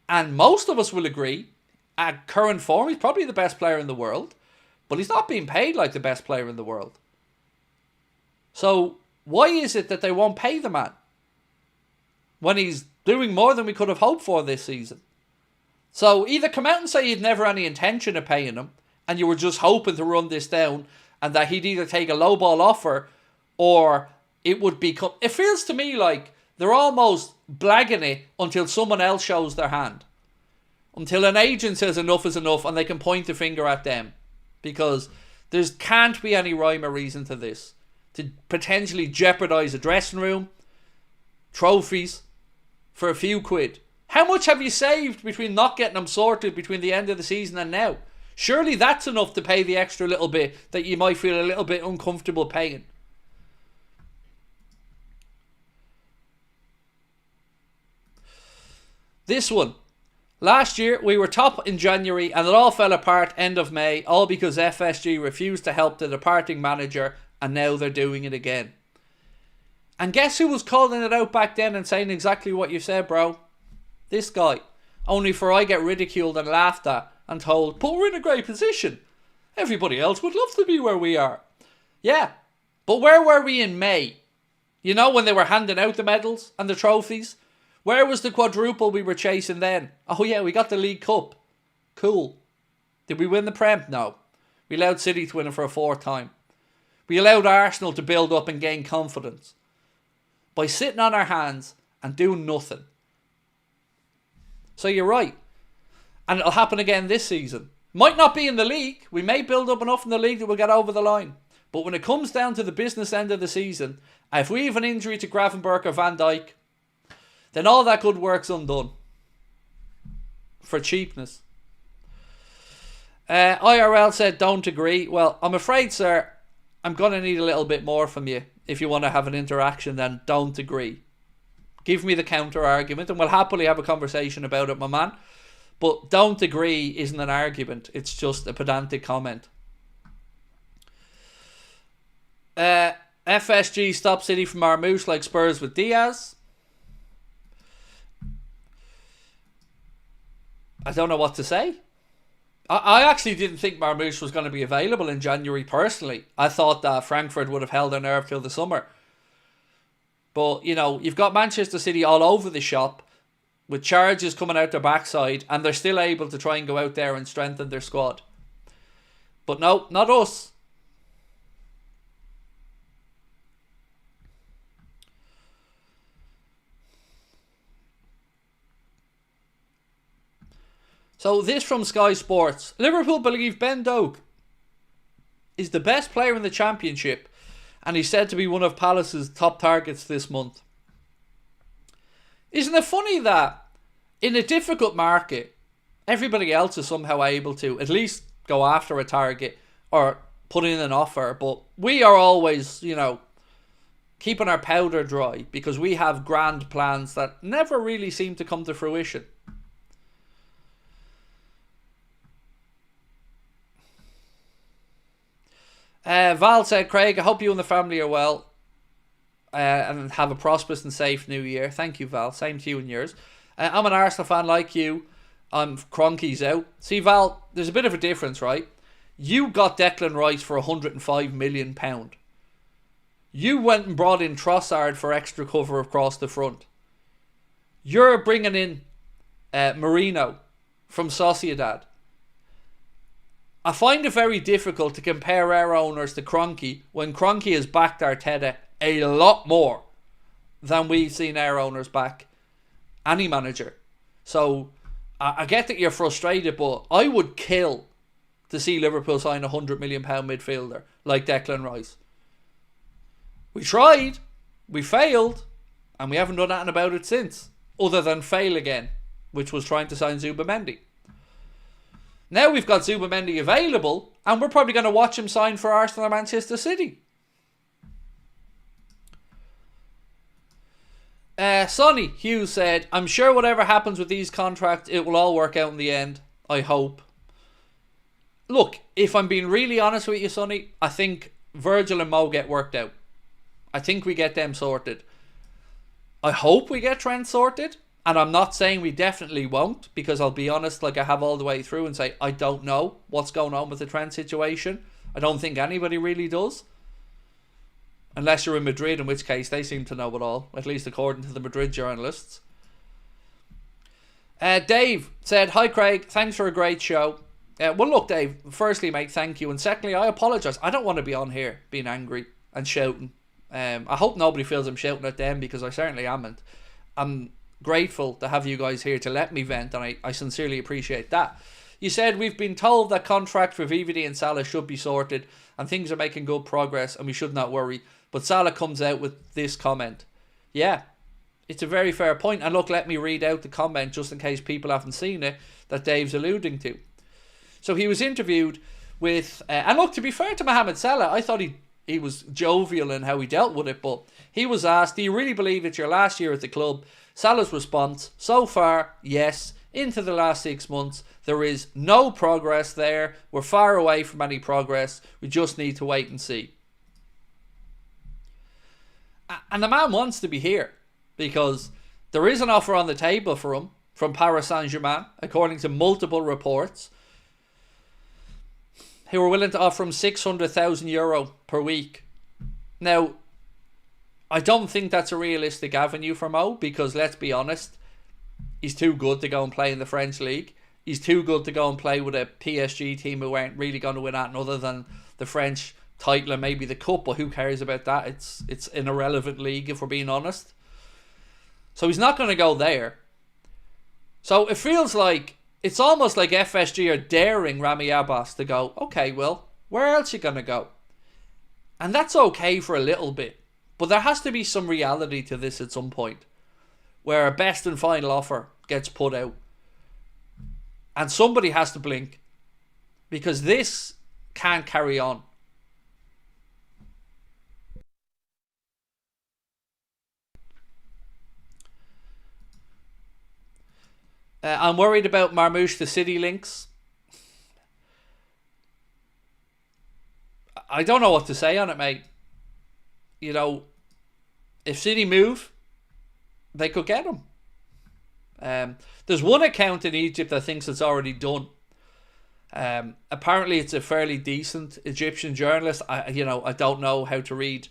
And most of us will agree, at current form, he's probably the best player in the world, but he's not being paid like the best player in the world. So why is it that they won't pay the man when he's doing more than we could have hoped for this season? So either come out and say you'd never any intention of paying him and you were just hoping to run this down and that he'd either take a lowball offer or it would become... It feels to me like they're almost blagging it until someone else shows their hand. Until an agent says enough is enough and they can point the finger at them. Because there can't be any rhyme or reason to this. To potentially jeopardise a dressing room, trophies, for a few quid. How much have you saved between not getting them sorted between the end of the season and now? Surely that's enough to pay the extra little bit that you might feel a little bit uncomfortable paying. This one. Last year, we were top in January and it all fell apart end of May, all because FSG refused to help the departing manager and now they're doing it again. And guess who was calling it out back then and saying exactly what you said, bro? This guy. Only for I get ridiculed and laughed at and told, but we're in a great position. Everybody else would love to be where we are. Yeah, but where were we in May? You know, when they were handing out the medals and the trophies? Where was the quadruple we were chasing then? Oh yeah, we got the League Cup. Cool. Did we win the Prem? No. We allowed City to win it for a fourth time. We allowed Arsenal to build up and gain confidence. By sitting on our hands and doing nothing. So you're right. And it'll happen again this season. Might not be in the league. We may build up enough in the league that we'll get over the line. But when it comes down to the business end of the season, if we have an injury to Gravenberch or Van Dijk, then all that good work's undone. For cheapness. IRL said don't agree. Well, I'm afraid, sir, I'm going to need a little bit more from you if you want to have an interaction, then don't agree. Give me the counter argument and we'll happily have a conversation about it, my man. But don't agree isn't an argument. It's just a pedantic comment. FSG stop City from Marmoush like Spurs with Diaz. I don't know what to say. I actually didn't think Marmoush was going to be available in January personally. I thought that Frankfurt would have held their nerve till the summer. But, you know, you've got Manchester City all over the shop with charges coming out their backside and they're still able to try and go out there and strengthen their squad. But no, not us. So this from Sky Sports. Liverpool believe Ben Doak is the best player in the Championship and he's said to be one of Palace's top targets this month. Isn't it funny that in a difficult market, everybody else is somehow able to at least go after a target or put in an offer, but we are always, you know, keeping our powder dry because we have grand plans that never really seem to come to fruition. Val said, Craig, I hope you and the family are well. and have a prosperous and safe new year. Thank you, Val. Same to you and yours. I'm an Arsenal fan like you. I'm Cronky's out. See, Val, there's a bit of a difference, right? You got Declan Rice for £105 million. You went and brought in Trossard for extra cover across the front. You're bringing in Marino from Sociedad. I find it very difficult to compare our owners to Kroenke when Kroenke has backed Arteta a lot more than we've seen our owners back any manager. So I get that you're frustrated, but I would kill to see Liverpool sign a £100 million midfielder like Declan Rice. We tried, we failed, and we haven't done anything about it since, other than fail again, which was trying to sign Zubimendi. Now we've got Zubimendi available, and we're probably going to watch him sign for Arsenal or Manchester City. Sonny Hughes said, I'm sure whatever happens with these contracts, it will all work out in the end. I hope. Look, if I'm being really honest with you, Sonny, I think Virgil and Mo get worked out. I think we get them sorted. I hope we get Trent sorted. And I'm not saying we definitely won't, because I'll be honest, like I have all the way through, and say, I don't know what's going on with the Trent situation. I don't think anybody really does. Unless you're in Madrid, in which case they seem to know it all, at least according to the Madrid journalists. Dave said, hi Craig, thanks for a great show. Well look Dave, firstly mate, thank you. And secondly, I apologise. I don't want to be on here being angry and shouting. I hope nobody feels I'm shouting at them, because I certainly amn't. I'm grateful to have you guys here to let me vent, and I sincerely appreciate that. You said we've been told that contract for VVD and SALAH should be sorted and things are making good progress and we should not worry, but SALAH comes out with this comment. Yeah, it's a very fair point. And look, let me read out the comment just in case people haven't seen it that Dave's alluding to. So he was interviewed with and look, to be fair to Mohamed Salah, I thought he was jovial in how he dealt with it, but he was asked, do you really believe it's your last year at the club? Salah's response, so far, yes. Into the last 6 months, there is no progress there. We're far away from any progress. We just need to wait and see. And the man wants to be here, because there is an offer on the table for him from Paris Saint-Germain, according to multiple reports, who are willing to offer him €600,000 per week. Now, I don't think that's a realistic avenue for Mo, because let's be honest, he's too good to go and play in the French league. He's too good to go and play with a PSG team who aren't really going to win anything other than the French title and maybe the cup, but who cares about that? It's an irrelevant league, if we're being honest. So he's not going to go there. So it feels like, it's almost like FSG are daring Rami Abbas to go, okay, well, where else are you going to go? And that's okay for a little bit. But there has to be some reality to this at some point, where a best and final offer gets put out. And somebody has to blink, because this can't carry on. I'm worried about Marmoush, the City links. I don't know what to say on it, mate. You know, if City move, they could get him. There's one account in Egypt that thinks it's already done. Apparently it's a fairly decent Egyptian journalist. I don't know how to read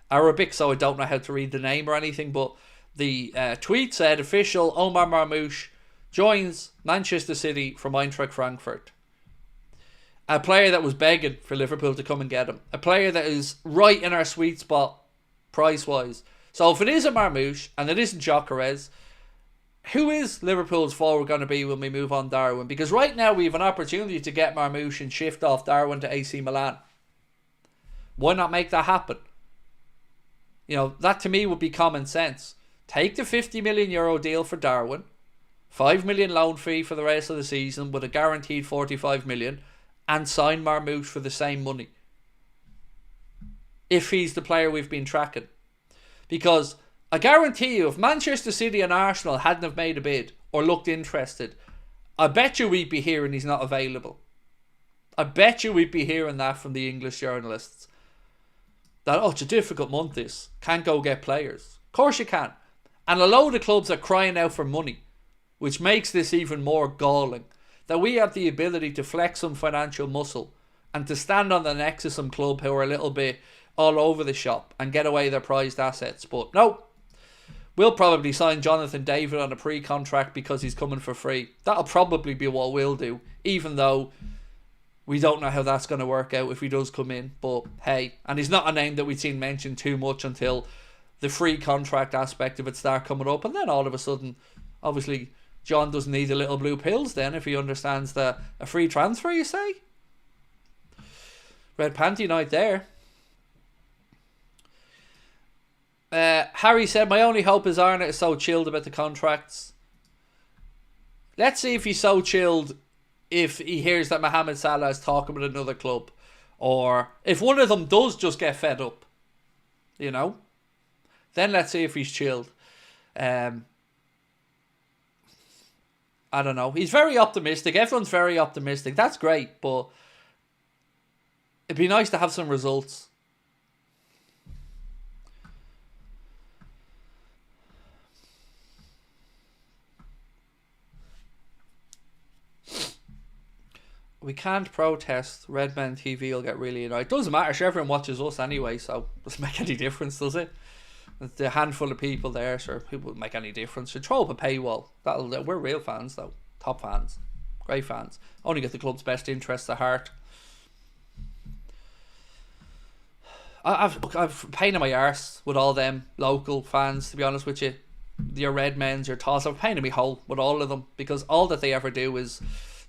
Arabic, so I don't know how to read the name or anything, but the tweet said, official Omar Marmoush joins Manchester City from Eintracht Frankfurt. A player that was begging for Liverpool to come and get him. A player that is right in our sweet spot, price-wise. So if it isn't Marmoush, and it isn't Gyökeres, who is Liverpool's forward going to be when we move on Darwin? Because right now we have an opportunity to get Marmoush and shift off Darwin to AC Milan. Why not make that happen? You know, that to me would be common sense. Take the €50 million deal for Darwin, $5 million loan fee for the rest of the season with a guaranteed $45 million, and sign Marmoush for the same money. If he's the player we've been tracking. Because I guarantee you, if Manchester City and Arsenal hadn't have made a bid or looked interested, I bet you we'd be hearing he's not available. I bet you we'd be hearing that from the English journalists. that, oh, it's a difficult month this. Can't go get players. Of course you can. And a load of clubs are crying out for money, which makes this even more galling. That we have the ability to flex some financial muscle and to stand on the necks of some club who are a little bit all over the shop and get away their prized assets. But no, we'll probably sign Jonathan David on a pre-contract because he's coming for free. That'll probably be what we'll do, even though we don't know how that's going to work out if he does come in. But hey, and he's not a name that we've seen mentioned too much until the free contract aspect of it start coming up. And then all of a sudden, obviously, John doesn't need the little blue pills then if he understands that a free transfer, you say? Red Panty night there. Harry said, my only hope is Arnott is so chilled about the contracts. Let's see if he's so chilled if he hears that Mohamed Salah is talking with another club. Or if one of them does just get fed up. You know? Then let's see if he's chilled. I don't know. He's very optimistic. Everyone's very optimistic. That's great, but it'd be nice to have some results. We can't protest. Redman TV will get really annoyed. It doesn't matter. Sure, everyone watches us anyway, so it doesn't make any difference, does it? The handful of people there, sure, it wouldn't make any difference. Should throw up a paywall. We're real fans, though. Top fans. Great fans. Only get the club's best interests at heart. I've pain in my arse with all them local fans, to be honest with you. Your Redmens, your Toss. I've pain in my hole with all of them because all that they ever do is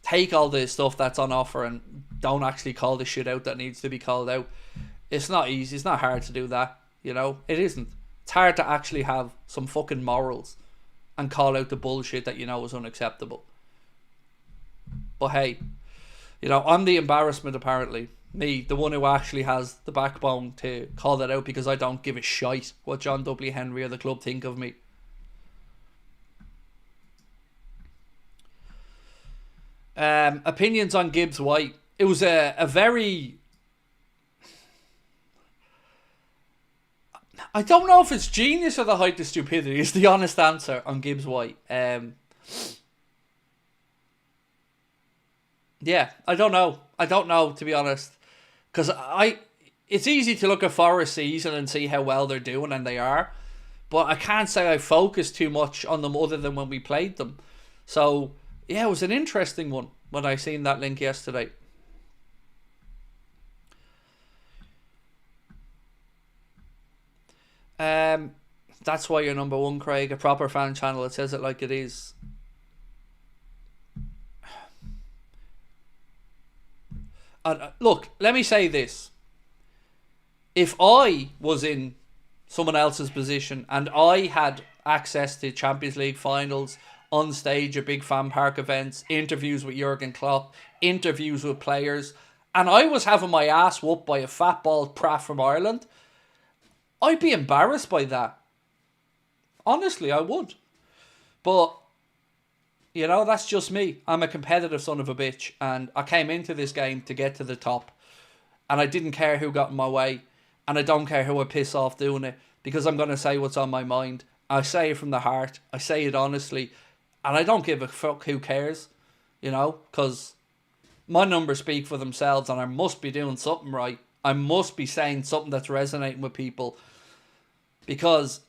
take all the stuff that's on offer and don't actually call the shit out that needs to be called out. It's not easy. It's not hard to do that. You know, it isn't. It's hard to actually have some fucking morals and call out the bullshit that you know is unacceptable. But hey, you know, I'm the embarrassment apparently. Me, the one who actually has the backbone to call that out because I don't give a shite what John W. Henry or the club think of me. Opinions on Gibbs White. It was a very... I don't know if it's genius or the height of stupidity is the honest answer on Gibbs White. Yeah, I don't know. To be honest. Because it's easy to look at Forest season and see how well they're doing, and they are. But I can't say I focused too much on them other than when we played them. So, yeah, it was an interesting one when I seen that link yesterday. That's why you're number one, Craig. A proper fan channel. It says it like it is. Look, let me say this. If I was in someone else's position and I had access to Champions League finals, on stage at big fan park events, interviews with Jurgen Klopp, interviews with players, and I was having my ass whooped by a fat bald prat from Ireland, I'd be embarrassed by that. Honestly, I would. But, you know, that's just me. I'm a competitive son of a bitch, and I came into this game to get to the top, and I didn't care who got in my way, and I don't care who I piss off doing it, because I'm going to say what's on my mind. I say it from the heart. I say it honestly. And I don't give a fuck who cares, you know, because my numbers speak for themselves and I must be doing something right. I must be saying something that's resonating with people because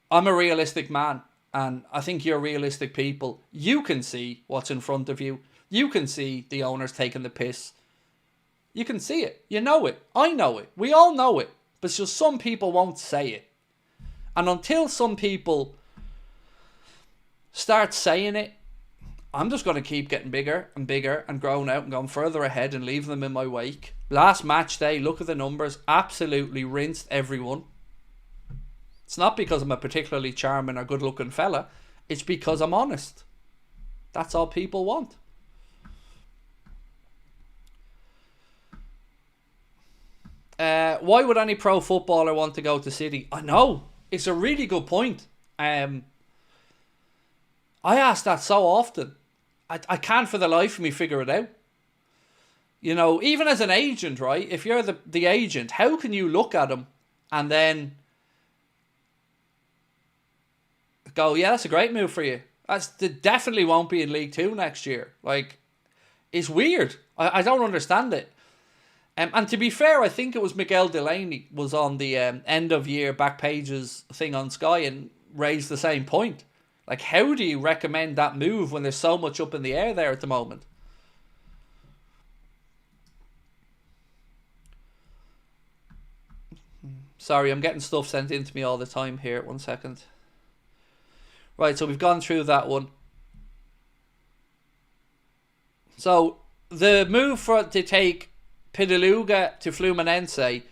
I'm a realistic man and I think you're realistic people. You can see what's in front of you. You can see the owners taking the piss. You can see it. You know it. I know it. We all know it. But it's just some people won't say it. And until some people start saying it, I'm just going to keep getting bigger and bigger and growing out and going further ahead and leaving them in my wake. Last match day, look at the numbers, absolutely rinsed everyone. It's not because I'm a particularly charming or good looking fella, it's because I'm honest. That's all people want. Why would any pro footballer want to go to City? I know, it's a really good point. I ask that so often. I can't for the life of me figure it out. You know, even as an agent, right? If you're the agent, how can you look at him and then go, yeah, that's a great move for you. That definitely won't be in League Two next year. Like, it's weird. I don't understand it. And to be fair, I think it was Miguel Delaney was on the end of year back pages thing on Sky and raised the same point. Like, how do you recommend that move when there's so much up in the air there at the moment? Sorry, I'm getting stuff sent in to me all the time here. 1 second. Right, so we've gone through that one. So, the move to take Pideluga to Fluminense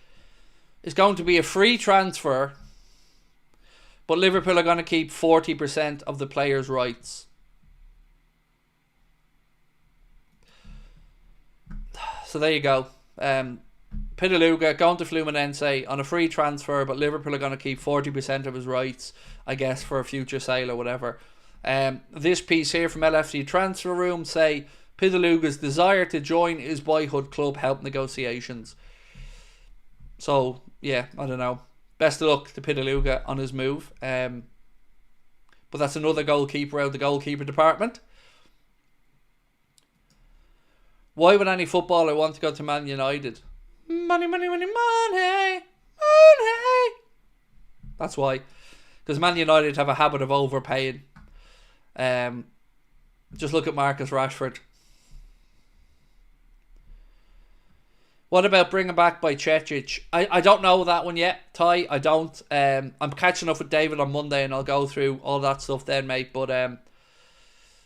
is going to be a free transfer, but Liverpool are going to keep 40% of the player's rights. So there you go. Pideluga going to Fluminense on a free transfer, but Liverpool are going to keep 40% of his rights, I guess, for a future sale or whatever. This piece here from LFC Transfer Room say Pideluga's desire to join his boyhood club helped negotiations. So, yeah, I don't know. Best of luck to Pideluga on his move. But that's another goalkeeper out of the goalkeeper department. Why would any footballer want to go to Man United? Money, money, money, money, money. That's why. Because Man United have a habit of overpaying. Just look at Marcus Rashford. What about bringing back by Cecic? I don't know that one yet, Ty. I don't. I'm catching up with David on Monday and I'll go through all that stuff then, mate. But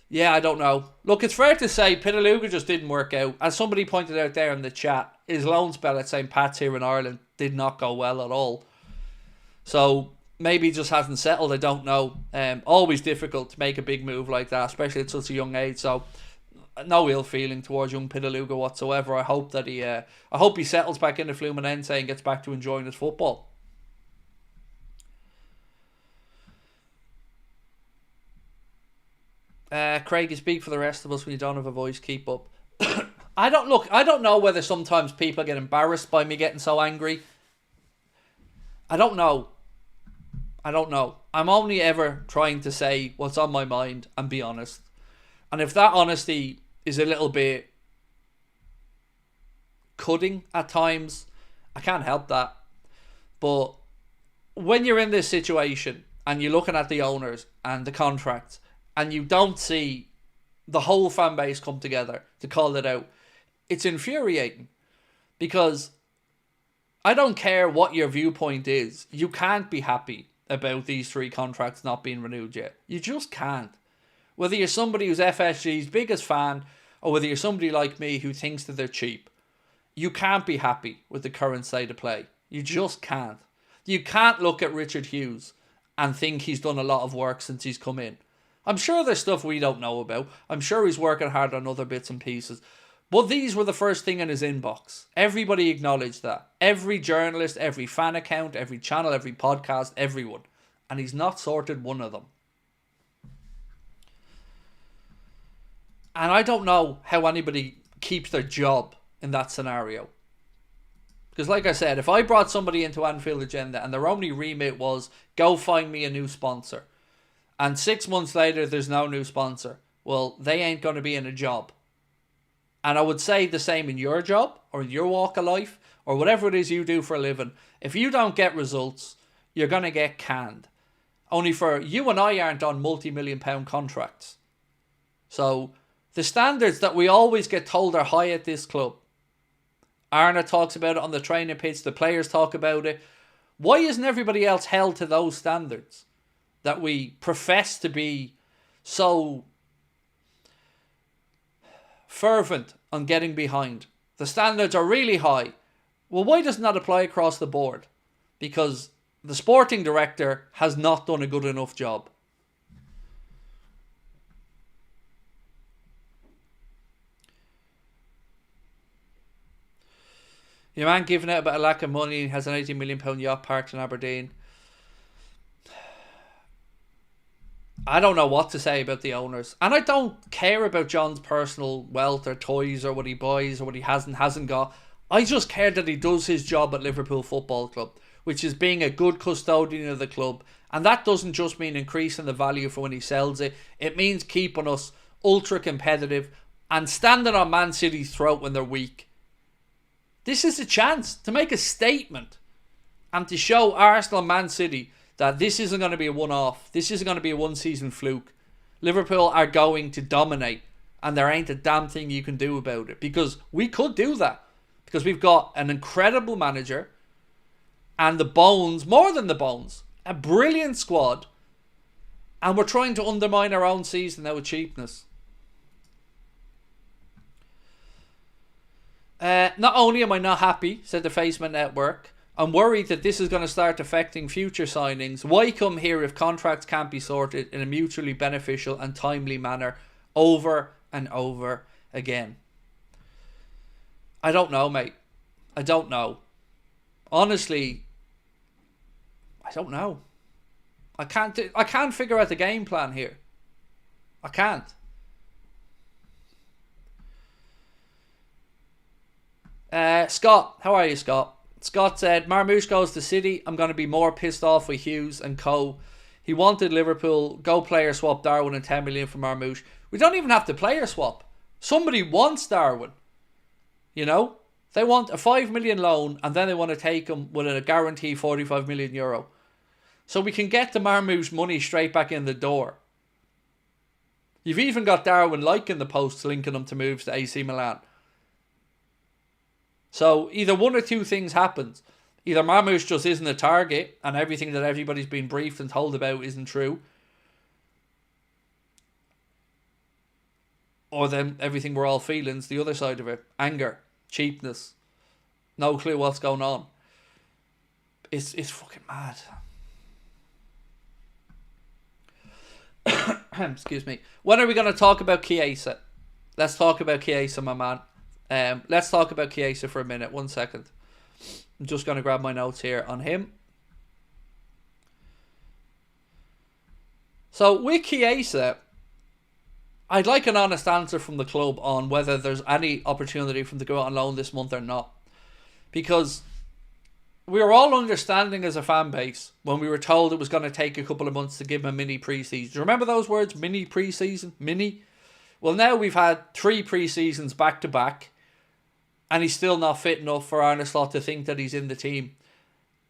yeah, I don't know. Look, it's fair to say Pideluga just didn't work out. As somebody pointed out there in the chat, his loan spell at St. Pat's here in Ireland did not go well at all. So maybe he just hasn't settled. I don't know. Always difficult to make a big move like that, especially at such a young age. So no ill feeling towards young Pideluga whatsoever. I hope that I hope he settles back into Fluminense and gets back to enjoying his football. Craig, you speak for the rest of us when you don't have a voice. Keep up. I don't know whether sometimes people get embarrassed by me getting so angry. I don't know. I'm only ever trying to say what's on my mind and be honest. And if that honesty is a little bit cutting at times, I can't help that. But when you're in this situation and you're looking at the owners and the contracts and you don't see the whole fan base come together to call it out, it's infuriating. Because I don't care what your viewpoint is, you can't be happy about these 3 contracts not being renewed yet. You just can't. Whether you're somebody who's FSG's biggest fan or whether you're somebody like me who thinks that they're cheap, you can't be happy with the current state of play. You just can't. You can't look at Richard Hughes and think he's done a lot of work since he's come in. I'm sure there's stuff we don't know about. I'm sure he's working hard on other bits and pieces. But these were the first thing in his inbox. Everybody acknowledged that. Every journalist, every fan account, every channel, every podcast, everyone. And he's not sorted one of them. And I don't know how anybody keeps their job in that scenario. Because like I said, if I brought somebody into Anfield Agenda and their only remit was, go find me a new sponsor, and 6 months later there's no new sponsor, well, they ain't going to be in a job. And I would say the same in your job, or in your walk of life, or whatever it is you do for a living. If you don't get results, you're going to get canned. Only for you and I aren't on multi-million-pound contracts. So the standards that we always get told are high at this club. Arna talks about it on the training pitch. The players talk about it. Why isn't everybody else held to those standards that we profess to be so fervent on getting behind? The standards are really high. Well, why doesn't that apply across the board? Because the sporting director has not done a good enough job. Your man giving out about a lack of money, has an £80 million yacht parked in Aberdeen. I don't know what to say about the owners. And I don't care about John's personal wealth or toys or what he buys or what he hasn't got. I just care that he does his job at Liverpool Football Club, which is being a good custodian of the club. And that doesn't just mean increasing the value for when he sells it. It means keeping us ultra competitive and standing on Man City's throat when they're weak. This is a chance to make a statement and to show Arsenal and Man City that this isn't going to be a one-off. This isn't going to be a one-season fluke. Liverpool are going to dominate, and there ain't a damn thing you can do about it. Because we could do that. Because we've got an incredible manager and the bones, more than the bones, a brilliant squad, and we're trying to undermine our own season now with cheapness. Not only am I not happy, said the Faceman Network, I'm worried that this is going to start affecting future signings. Why come here if contracts can't be sorted in a mutually beneficial and timely manner over and over again? I don't know, mate. I don't know. Honestly, I don't know. I can't figure out the game plan here. I can't. Scott, how are you, Scott? Scott said, Marmoush goes to City. I'm going to be more pissed off with Hughes and co. He wanted Liverpool. Go player swap Darwin and 10 million for Marmoush. We don't even have to player swap. Somebody wants Darwin. You know? They want a 5 million loan and then they want to take him with a guarantee 45 million euro. So we can get the Marmoush money straight back in the door. You've even got Darwin liking the posts linking him to moves to AC Milan. So either one or two things happens. Either Marmoush just isn't a target and everything that everybody's been briefed and told about isn't true. Or then everything we're all feeling's the other side of it. Anger, cheapness, no clue what's going on. It's fucking mad. Excuse me. When are we going to talk about Chiesa? Let's talk about Chiesa, my man. Let's talk about Chiesa for a minute. 1 second. I'm just going to grab my notes here on him. So with Chiesa, I'd like an honest answer from the club on whether there's any opportunity for him to go out on loan this month or not. Because we were all understanding as a fan base when we were told it was going to take a couple of months to give him a mini pre-season. Do you remember those words? Mini pre-season? Mini? Well, now we've had 3 pre-seasons back to back. And he's still not fit enough for Arne Slot to think that he's in the team.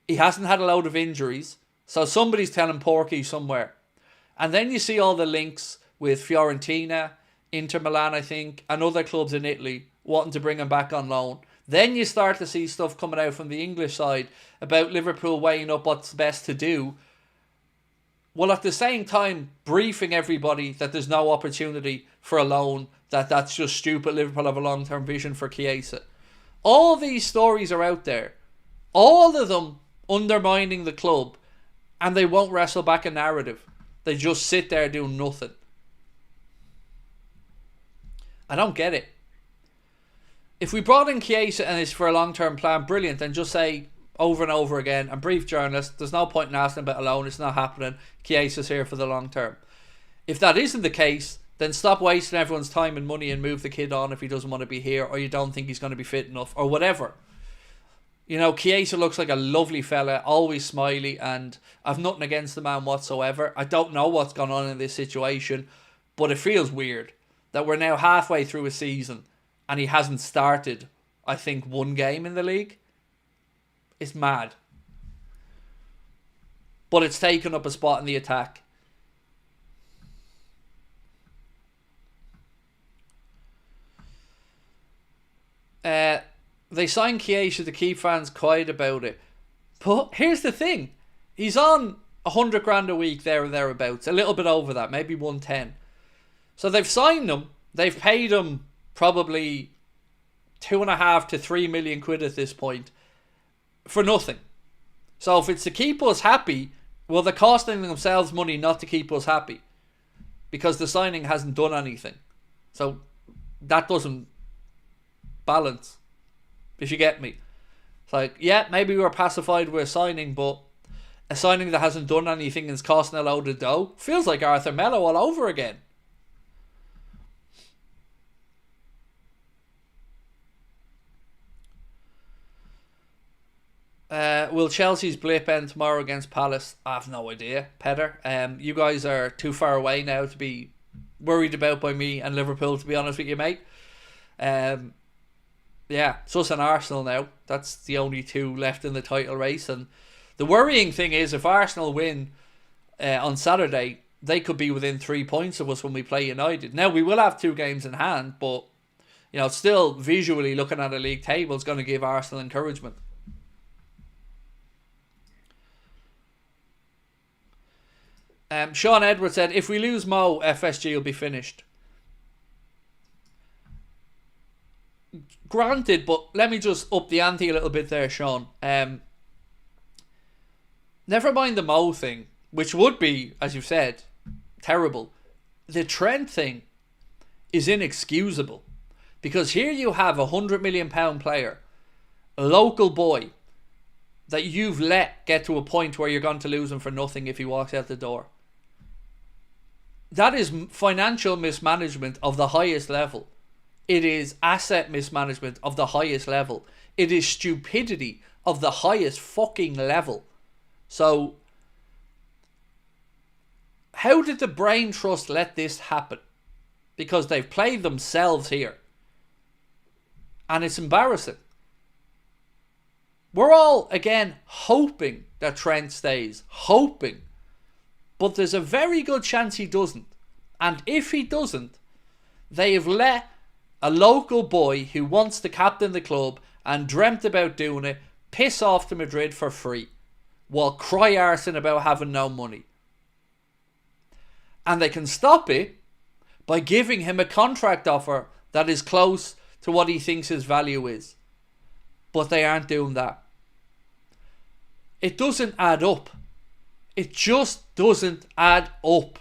He hasn't had a load of injuries. So somebody's telling Porky somewhere. And then you see all the links with Fiorentina, Inter Milan, I think, and other clubs in Italy wanting to bring him back on loan. Then you start to see stuff coming out from the English side about Liverpool weighing up what's best to do. Well, at the same time, briefing everybody that there's no opportunity for a loan, that's just stupid. Liverpool have a long-term vision for Chiesa. All these stories are out there. All of them undermining the club. And they won't wrestle back a narrative. They just sit there doing nothing. I don't get it. If we brought in Chiesa and it's for a long-term plan, brilliant. Then just say over and over again and brief journalists, there's no point in asking about a loan. It's not happening. Chiesa's here for the long term. If that isn't the case, then stop wasting everyone's time and money and move the kid on if he doesn't want to be here or you don't think he's going to be fit enough or whatever. You know, Chiesa looks like a lovely fella, always smiley, and I've nothing against the man whatsoever. I don't know what's going on in this situation, but it feels weird that we're now halfway through a season and he hasn't started, I think, 1 game in the league. It's mad. But it's taken up a spot in the attack. They signed Chiesa to keep fans quiet about it. But here's the thing. He's on 100 grand a week there or thereabouts. A little bit over that. Maybe 110. So they've signed him. They've paid him probably 2.5 to 3 million quid at this point. For nothing. So if it's to keep us happy, well, they're costing themselves money not to keep us happy. Because the signing hasn't done anything. So that doesn't balance, if you get me. It's like, yeah, maybe we were pacified with a signing, but A signing that hasn't done anything and is costing a load of dough. Feels like Arthur Melo all over again. Will Chelsea's blip end tomorrow against Palace? I have no idea, Petter. You guys are too far away now to be worried about by me and Liverpool, to be honest with you, mate. Yeah, it's us and Arsenal now. That's the only two left in the title race. And the worrying thing is, if Arsenal win on Saturday, they could be within 3 points of us when we play United. Now, we will have 2 games in hand, but still visually looking at a league table is going to give Arsenal encouragement. Sean Edwards said, if we lose Mo, FSG will be finished. Granted, but let me just up the ante a little bit there, Sean. Never mind the Mo thing, which would be, as you've said, terrible. The Trent thing is inexcusable. Because here you have a £100 million player, a local boy, that you've let get to a point where you're going to lose him for nothing if he walks out the door. That is financial mismanagement of the highest level. It is asset mismanagement of the highest level. It is stupidity of the highest fucking level. So, how did the brain trust let this happen? Because they've played themselves here. And it's embarrassing. We're all, again, hoping that Trent stays. Hoping. But there's a very good chance he doesn't. And if he doesn't, they have let a local boy who wants to captain the club and dreamt about doing it piss off to Madrid for free while cry arson about having no money. And they can stop it by giving him a contract offer that is close to what he thinks his value is. But they aren't doing that. It doesn't add up. It just doesn't add up.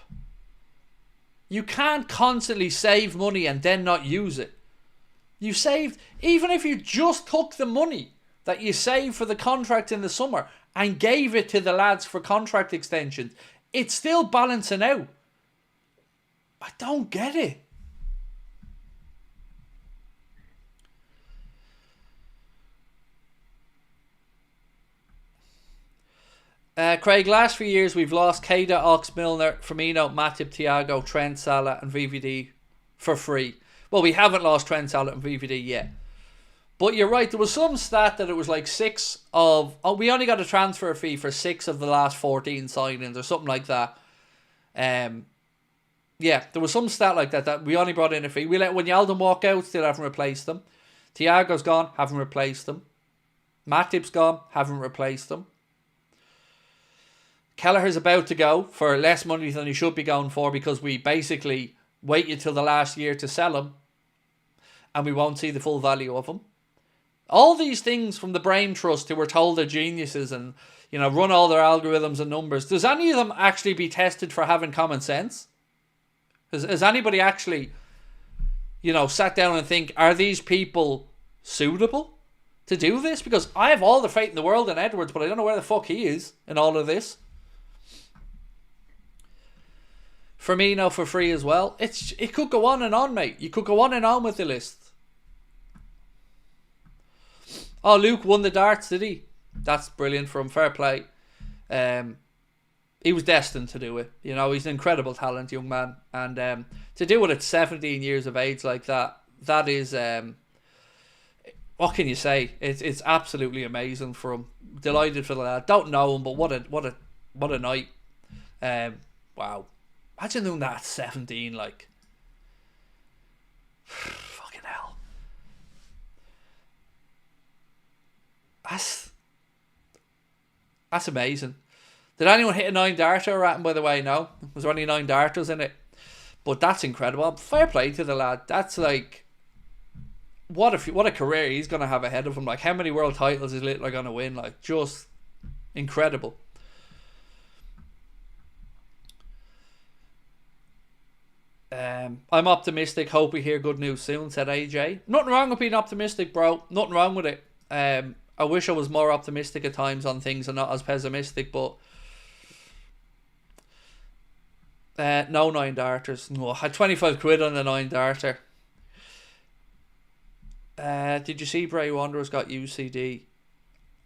You can't constantly save money and then not use it. You saved, even if you just took the money that you saved for the contract in the summer and gave it to the lads for contract extensions, it's still balancing out. I don't get it. Craig, last few years we've lost Keita, Ox, Milner, Firmino, Matip, Thiago, Trent, Salah and VVD for free. Well, we haven't lost Trent, Salah and VVD yet. But you're right, there was some stat that it was like we only got a transfer fee for 6 of the last 14 signings or something like that. Yeah, there was some stat like that we only brought in a fee. We let Wijnaldum walk out, still haven't replaced them. Thiago's gone, haven't replaced them. Matip's gone, haven't replaced them. Kelleher's about to go for less money than he should be going for because we basically waited till the last year to sell him and we won't see the full value of him. All these things from the brain trust who were told they're geniuses and run all their algorithms and numbers. Does any of them actually be tested for having common sense? Has anybody actually sat down and think, are these people suitable to do this? Because I have all the faith in the world in Edwards, but I don't know where the fuck he is in all of this. Firmino for free as well. It could go on and on, mate. You could go on and on with the list. Oh, Luke won the darts, did he? That's brilliant from fair play. He was destined to do it. He's an incredible talent, young man. And to do it at 17 years of age like that is, what can you say? It's absolutely amazing for him. Delighted for the lad. Don't know him, but what a night. Wow. Imagine doing that at 17, like. Fucking hell. That's amazing. Did anyone hit a 9-darter at him, by the way? No. Was there only 9 darters in it? But that's incredible. Fair play to the lad. That's like, what a career he's going to have ahead of him. Like, how many world titles is Littler going to win? Like, just incredible. I'm optimistic. Hope we hear good news soon, said AJ. Nothing wrong with being optimistic, bro. Nothing wrong with it. I wish I was more optimistic at times on things and not as pessimistic, but No 9 darters. No, I had 25 quid on the 9 darter. Did you see Bray Wanderers got UCD?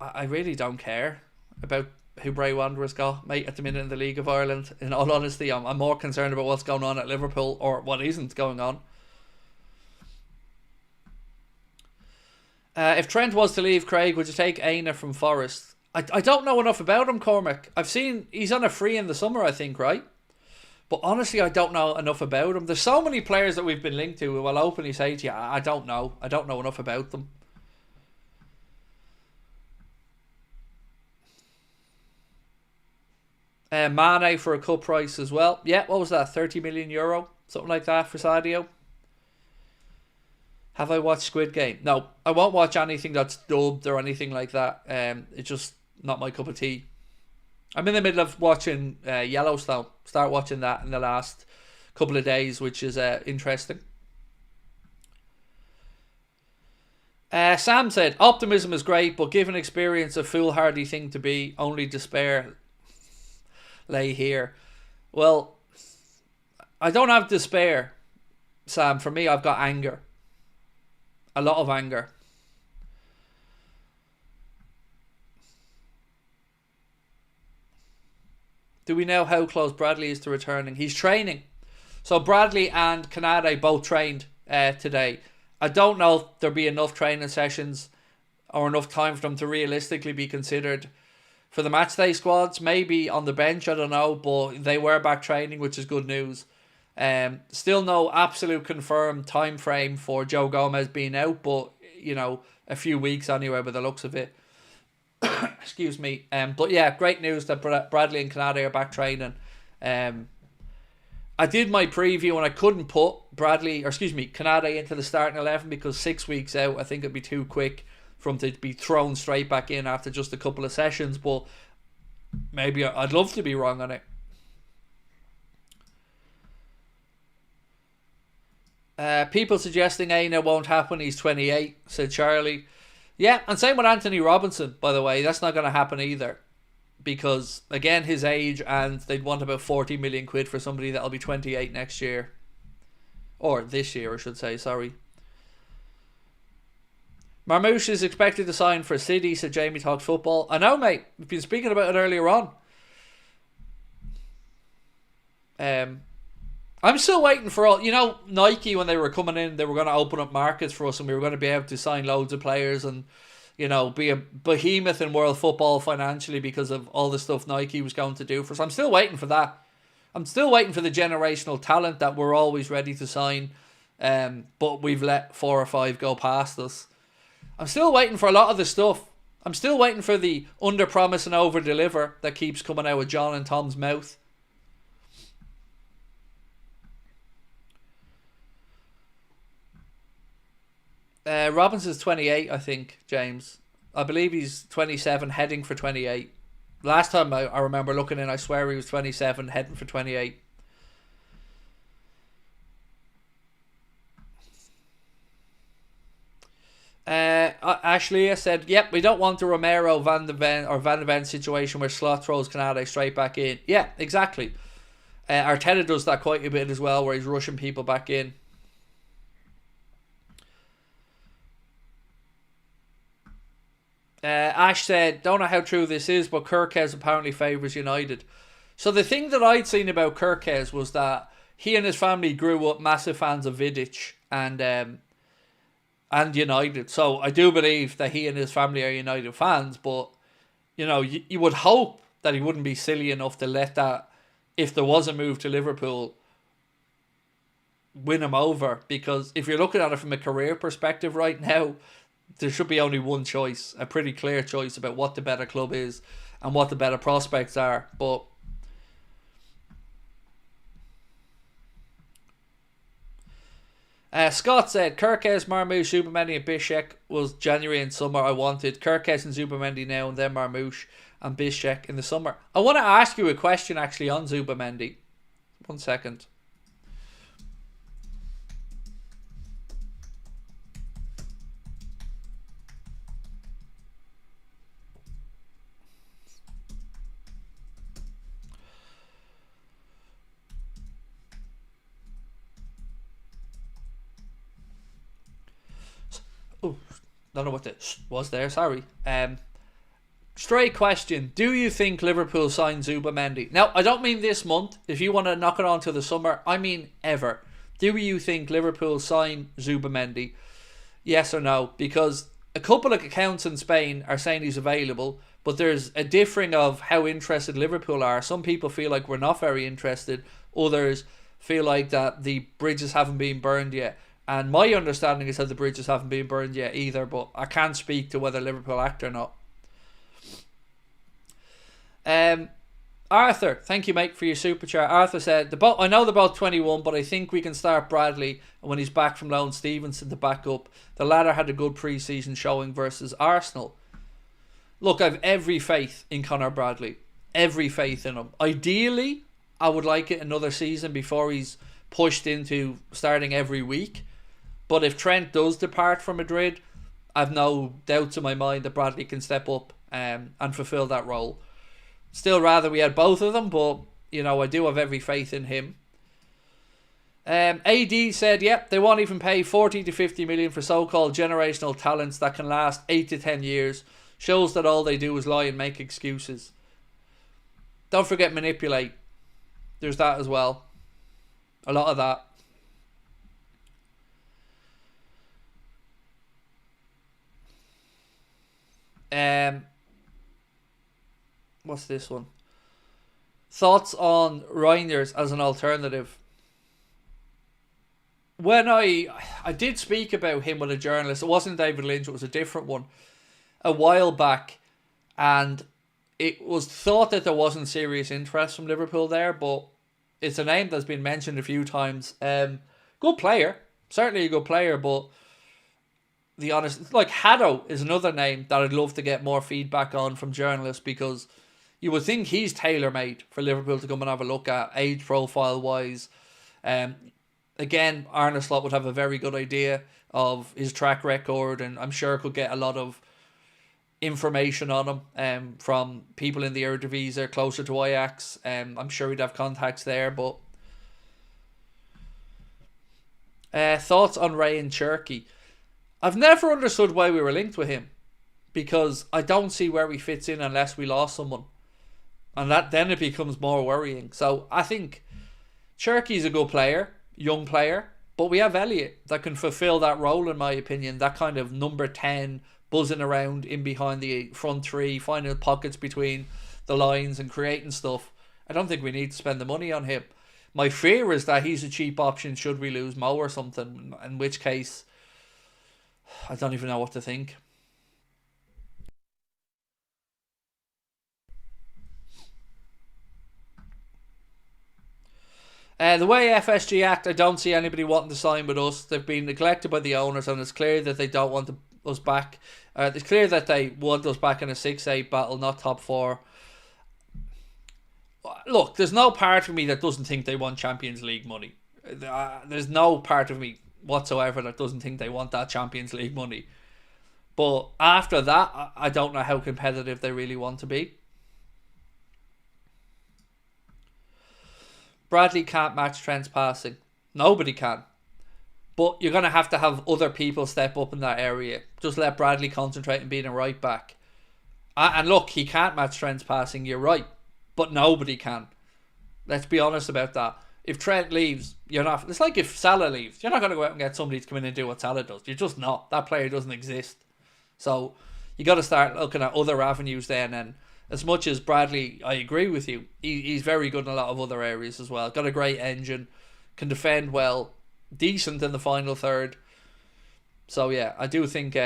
I really don't care about who Bray Wanderers got, mate, at the minute in the League of Ireland. In all honesty, I'm more concerned about what's going on at Liverpool, or what isn't going on. If Trent was to leave, Craig, would you take Aina from Forest? I don't know enough about him, Cormac. I've seen he's on a free in the summer, I think, right? But honestly, I don't know enough about him. There's so many players that we've been linked to who I'll openly say to you, I don't know. I don't know enough about them. Mane for a cut price as well. Yeah, what was that? 30 million euro? Something like that for Sadio. Have I watched Squid Game? No, I won't watch anything that's dubbed or anything like that. It's just not my cup of tea. I'm in the middle of watching Yellowstone. Start watching that in the last couple of days, which is interesting. Sam said, optimism is great, but given experience a foolhardy thing to be, only despair lay here. Well, I don't have despair, Sam. For me, I've got anger. A lot of anger. Do we know how close Bradley is to returning? He's training. So Bradley and Canade both trained today. I don't know if there'll be enough training sessions or enough time for them to realistically be considered for the matchday squads. Maybe on the bench, I don't know. But they were back training, which is good news. Still no absolute confirmed time frame for Joe Gomez being out, but you know, a few weeks anyway by the looks of it. Excuse me. But yeah, great news that Bradley and Canade are back training. I did my preview and I couldn't put Canade into the starting 11 because 6 weeks out, I think it'd be too quick for him to be thrown straight back in after just a couple of sessions. But maybe I'd love to be wrong on it. People suggesting Aina won't happen. He's 28, said Charlie. Yeah, and same with Anthony Robinson, by the way. That's not going to happen either. Because, again, his age, and they'd want about 40 million quid for somebody that'll be 28 next year. Or this year, I should say, sorry. Marmoush is expected to sign for City, said Jamie Talks Football. I know, mate. We've been speaking about it earlier on. I'm still waiting for all... You know, Nike, when they were coming in, they were going to open up markets for us and we were going to be able to sign loads of players and, you know, be a behemoth in world football financially because of all the stuff Nike was going to do for us. I'm still waiting for that. I'm still waiting for the generational talent that we're always ready to sign, but we've let 4 or 5 go past us. I'm still waiting for a lot of the stuff. I'm still waiting for the under-promise and over-deliver that keeps coming out of John and Tom's mouth. Robinson's 28, I think, James. I believe he's 27, heading for 28. Last time I remember looking in, I swear he was 27, heading for 28. Ashley said, yep, we don't want the Romero Van de Ven situation where Slot throws Canade straight back in. Yeah, exactly. Arteta does that quite a bit as well, where he's rushing people back in. Ash said, don't know how true this is, but Kirkes apparently favours United. So the thing that I'd seen about Kirkes was that he and his family grew up massive fans of Vidic and United. So I do believe that he and his family are United fans, but you know, you would hope that he wouldn't be silly enough to let that, if there was a move to Liverpool, win him over. Because if you're looking at it from a career perspective right now, there should be only one choice, a pretty clear choice about what the better club is and what the better prospects are. But Scott said, Kirkes, Marmoush, Zubamendi and Bishek was January and summer I wanted. Kirkes and Zubamendi now, and then Marmoush and Bishek in the summer. I want to ask you a question actually on Zubamendi. 1 second. don't know what this was there, sorry. Straight question. Do you think Liverpool sign Zubimendi? Now, I don't mean this month. If you want to knock it on to the summer, I mean ever. Do you think Liverpool sign Zubimendi? Yes or no? Because a couple of accounts in Spain are saying he's available, but there's a differing of how interested Liverpool are. Some people feel like we're not very interested. Others feel like that the bridges haven't been burned yet. And my understanding is that the bridges haven't been burned yet either, but I can't speak to whether Liverpool act or not. Arthur, thank you, mate, for your super chat. Arthur said, I know they're both 21, but I think we can start Bradley when he's back from loan, Stevenson to back up. The latter had a good pre-season showing versus Arsenal. Look, I have every faith in Conor Bradley. Every faith in him. Ideally, I would like it another season before he's pushed into starting every week. But if Trent does depart from Madrid, I've no doubts in my mind that Bradley can step up and fulfill that role. Still rather we had both of them, but you know, I do have every faith in him. AD said, yep, they won't even pay 40 to 50 million for so-called generational talents that can last 8 to 10 years. Shows that all they do is lie and make excuses. Don't forget manipulate. There's that as well. A lot of that. What's this one? Thoughts on Reinders as an alternative? When I did speak about him with a journalist, it wasn't David Lynch, it was a different one, a while back, and it was thought that there wasn't serious interest from Liverpool there, but it's a name that's been mentioned a few times. Good player, certainly a good player, but the honest, like Haddo is another name that I'd love to get more feedback on from journalists, because you would think he's tailor-made for Liverpool to come and have a look at, age profile wise. Again, Arne Slot would have a very good idea of his track record, and I'm sure could get a lot of information on him from people in the Eredivisie closer to Ajax. I'm sure he'd have contacts there, but thoughts on Ryan Cherky? I've never understood why we were linked with him, because I don't see where he fits in unless we lost someone, and that then it becomes more worrying. So I think Cherky's a good player, young player, but we have Elliott that can fulfill that role, in my opinion, that kind of number 10 buzzing around in behind the front three, finding pockets between the lines and creating stuff. I don't think we need to spend the money on him. My fear is that he's a cheap option should we lose Mo or something, in which case I don't even know what to think. The way FSG act, I don't see anybody wanting to sign with us. They've been neglected by the owners, and it's clear that they don't want us back. It's clear that they want us back in a 6-8 battle, not top 4. Look, there's no part of me that doesn't think they want Champions League money. There's no part of me whatsoever that doesn't think they want that Champions League money. But after that, I don't know how competitive they really want to be. Bradley can't match Trent's passing. Nobody can. But you're going to have other people step up in that area. Just let Bradley concentrate on being a right back. And look, he can't match Trent's passing, you're right. But nobody can. Let's be honest about that. If Trent leaves, you're not... It's like if Salah leaves. You're not going to go out and get somebody to come in and do what Salah does. You're just not. That player doesn't exist. So you got to start looking at other avenues then. And as much as Bradley, I agree with you, he's very good in a lot of other areas as well. Got a great engine, can defend well, decent in the final third. So yeah, I do think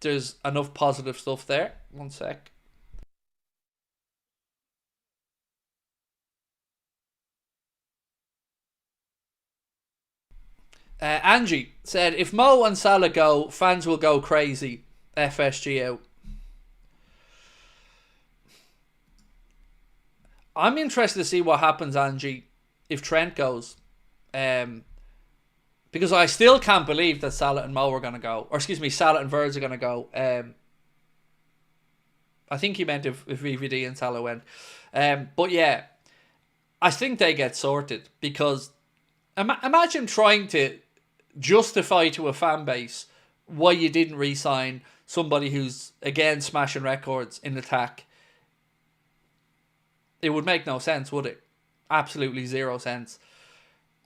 there's enough positive stuff there. One sec. Angie said, if Mo and Salah go, fans will go crazy. FSG out. I'm interested to see what happens, Angie, if Trent goes. Because I still can't believe that Salah and Mo are going to go. Or excuse me, Salah and Verge are going to go. I think he meant if VVD and Salah went. But yeah, I think they get sorted. Because imagine trying to justify to a fan base why you didn't re-sign somebody who's, again, smashing records in attack. It would make no sense, would it? Absolutely zero sense.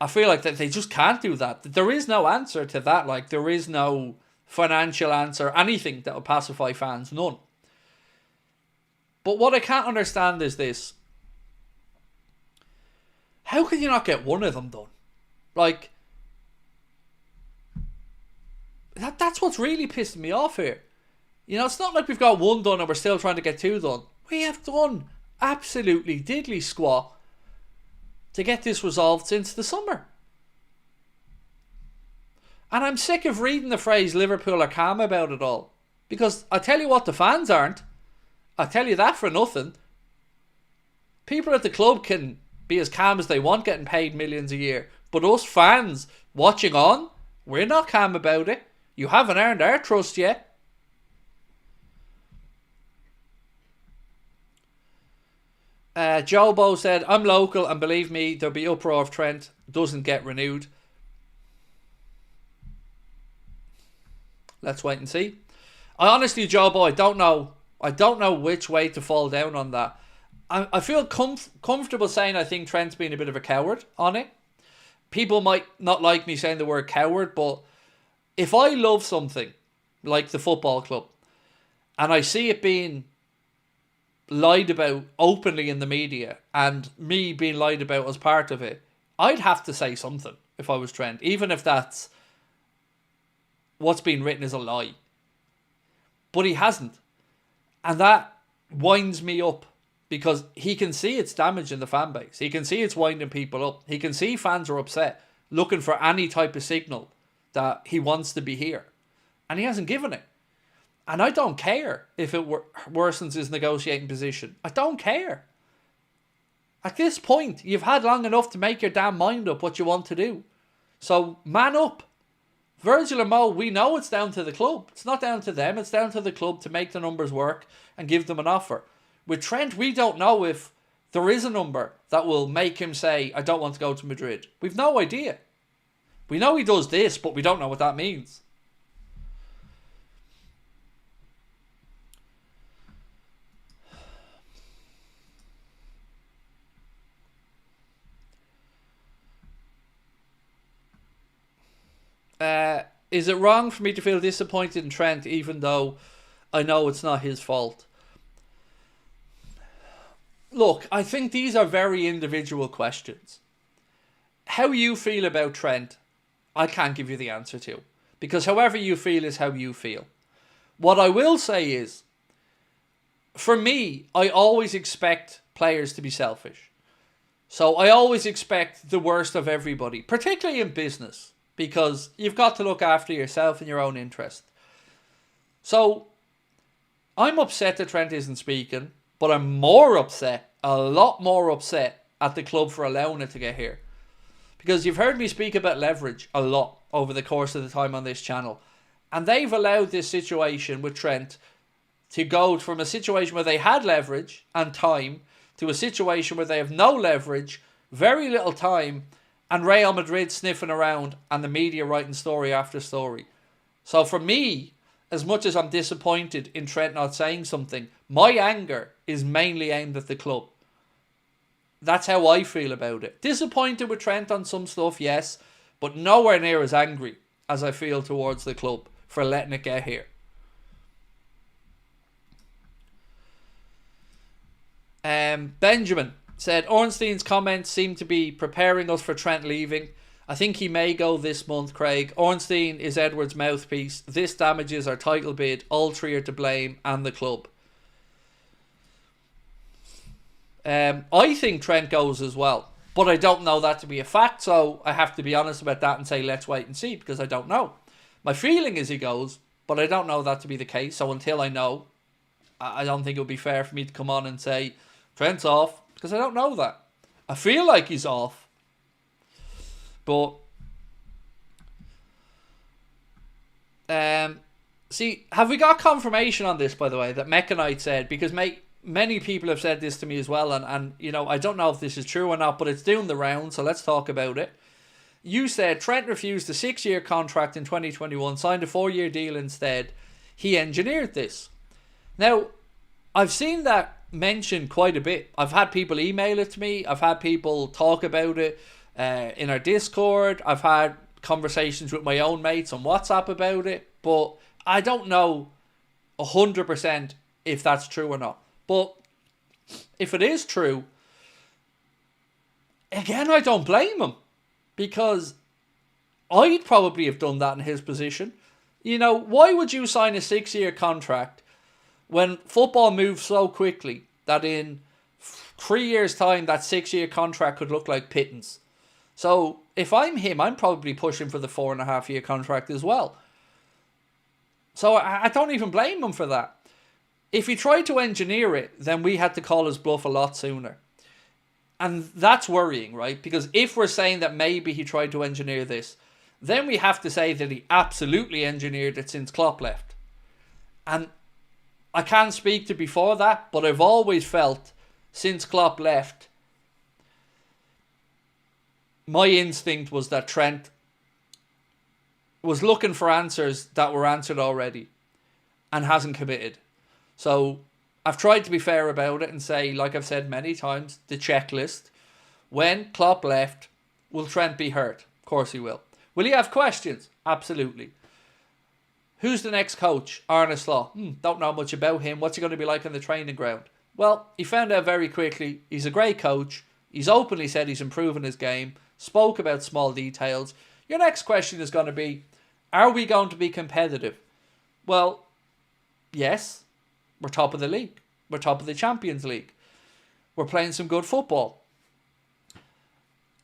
I feel like that they just can't do that. There is no answer to that. Like, there is no financial answer, anything that will pacify fans. None. But what I can't understand is this. How can you not get one of them done? Like, that's what's really pissing me off here. You know, it's not like we've got one done and we're still trying to get two done. We have done absolutely diddly squat to get this resolved since the summer. And I'm sick of reading the phrase Liverpool are calm about it all. Because I tell you what, the fans aren't. I tell you that for nothing. People at the club can be as calm as they want, getting paid millions a year. But us fans watching on, we're not calm about it. You haven't earned our trust yet. Jobo said, I'm local and believe me, there'll be uproar if Trent doesn't get renewed. Let's wait and see. I honestly, Jobo, I don't know. I don't know which way to fall down on that. I feel comfortable saying I think Trent's been a bit of a coward on it. People might not like me saying the word coward, but if I love something like the football club and I see it being lied about openly in the media and me being lied about as part of it, I'd have to say something if I was Trent, even if that's what's been written is a lie. But he hasn't. And that winds me up because he can see it's damaging the fan base. He can see it's winding people up. He can see fans are upset, looking for any type of signal that he wants to be here. And he hasn't given it. And I don't care if it worsens his negotiating position. I don't care. At this point, you've had long enough to make your damn mind up what you want to do. So, man up. Virgil and Mo, we know it's down to the club. It's not down to them. It's down to the club to make the numbers work and give them an offer. With Trent, we don't know if there is a number that will make him say, I don't want to go to Madrid. We've no idea. We know he does this, but we don't know what that means. Is it wrong for me to feel disappointed in Trent even though I know it's not his fault? Look, I think these are very individual questions. How you feel about Trent, I can't give you the answer to. Because however you feel is how you feel. What I will say is, for me, I always expect players to be selfish. So I always expect the worst of everybody, particularly in business. Because you've got to look after yourself and your own interest. So, I'm upset that Trent isn't speaking, but I'm more upset, a lot more upset, at the club for allowing it to get here. Because you've heard me speak about leverage a lot over the course of the time on this channel. And they've allowed this situation with Trent to go from a situation where they had leverage and time to a situation where they have no leverage, very little time, and Real Madrid sniffing around and the media writing story after story. So for me, as much as I'm disappointed in Trent not saying something, my anger is mainly aimed at the club. That's how I feel about it. Disappointed with Trent on some stuff, yes, but nowhere near as angry as I feel towards the club for letting it get here. Benjamin said, Ornstein's comments seem to be preparing us for Trent leaving. I think he may go this month, Craig. Ornstein is Edwards' mouthpiece. This damages our title bid. All three are to blame and the club. I think Trent goes as well. But I don't know that to be a fact, so I have to be honest about that and say let's wait and see, because I don't know. My feeling is he goes, but I don't know that to be the case. So until I know, I don't think it would be fair for me to come on and say Trent's off, because I don't know that. I feel like he's off. But see, have we got confirmation on this, by the way, that Mechanite said, because many people have said this to me as well, and you know, I don't know if this is true or not, but it's doing the round, so let's talk about it. You said Trent refused a 6-year contract in 2021, signed a 4-year deal instead. He engineered this. Now, I've seen that mentioned quite a bit. I've had people email it to me. I've had people talk about it in our Discord. I've had conversations with my own mates on WhatsApp about it. But I don't know 100% if that's true or not. But if it is true, again, I don't blame him. Because I'd probably have done that in his position. You know, why would you sign a 6-year contract when football moves so quickly that in 3 years' time, that 6-year contract could look like pittance? So if I'm him, I'm probably pushing for the 4.5-year contract as well. So I don't even blame him for that. If he tried to engineer it, then we had to call his bluff a lot sooner. And that's worrying, right? Because if we're saying that maybe he tried to engineer this, then we have to say that he absolutely engineered it since Klopp left. And I can't speak to before that, but I've always felt since Klopp left, my instinct was that Trent was looking for answers that were answered already and hasn't committed. So I've tried to be fair about it and say, like I've said many times, the checklist. When Klopp left, will Trent be hurt? Of course he will. Will he have questions? Absolutely. Who's the next coach? Arne SALAH. Don't know much about him. What's he going to be like on the training ground? Well, he found out very quickly he's a great coach. He's openly said he's improving his game. Spoke about small details. Your next question is going to be, are we going to be competitive? Well, yes. We're top of the league. We're top of the Champions League. We're playing some good football.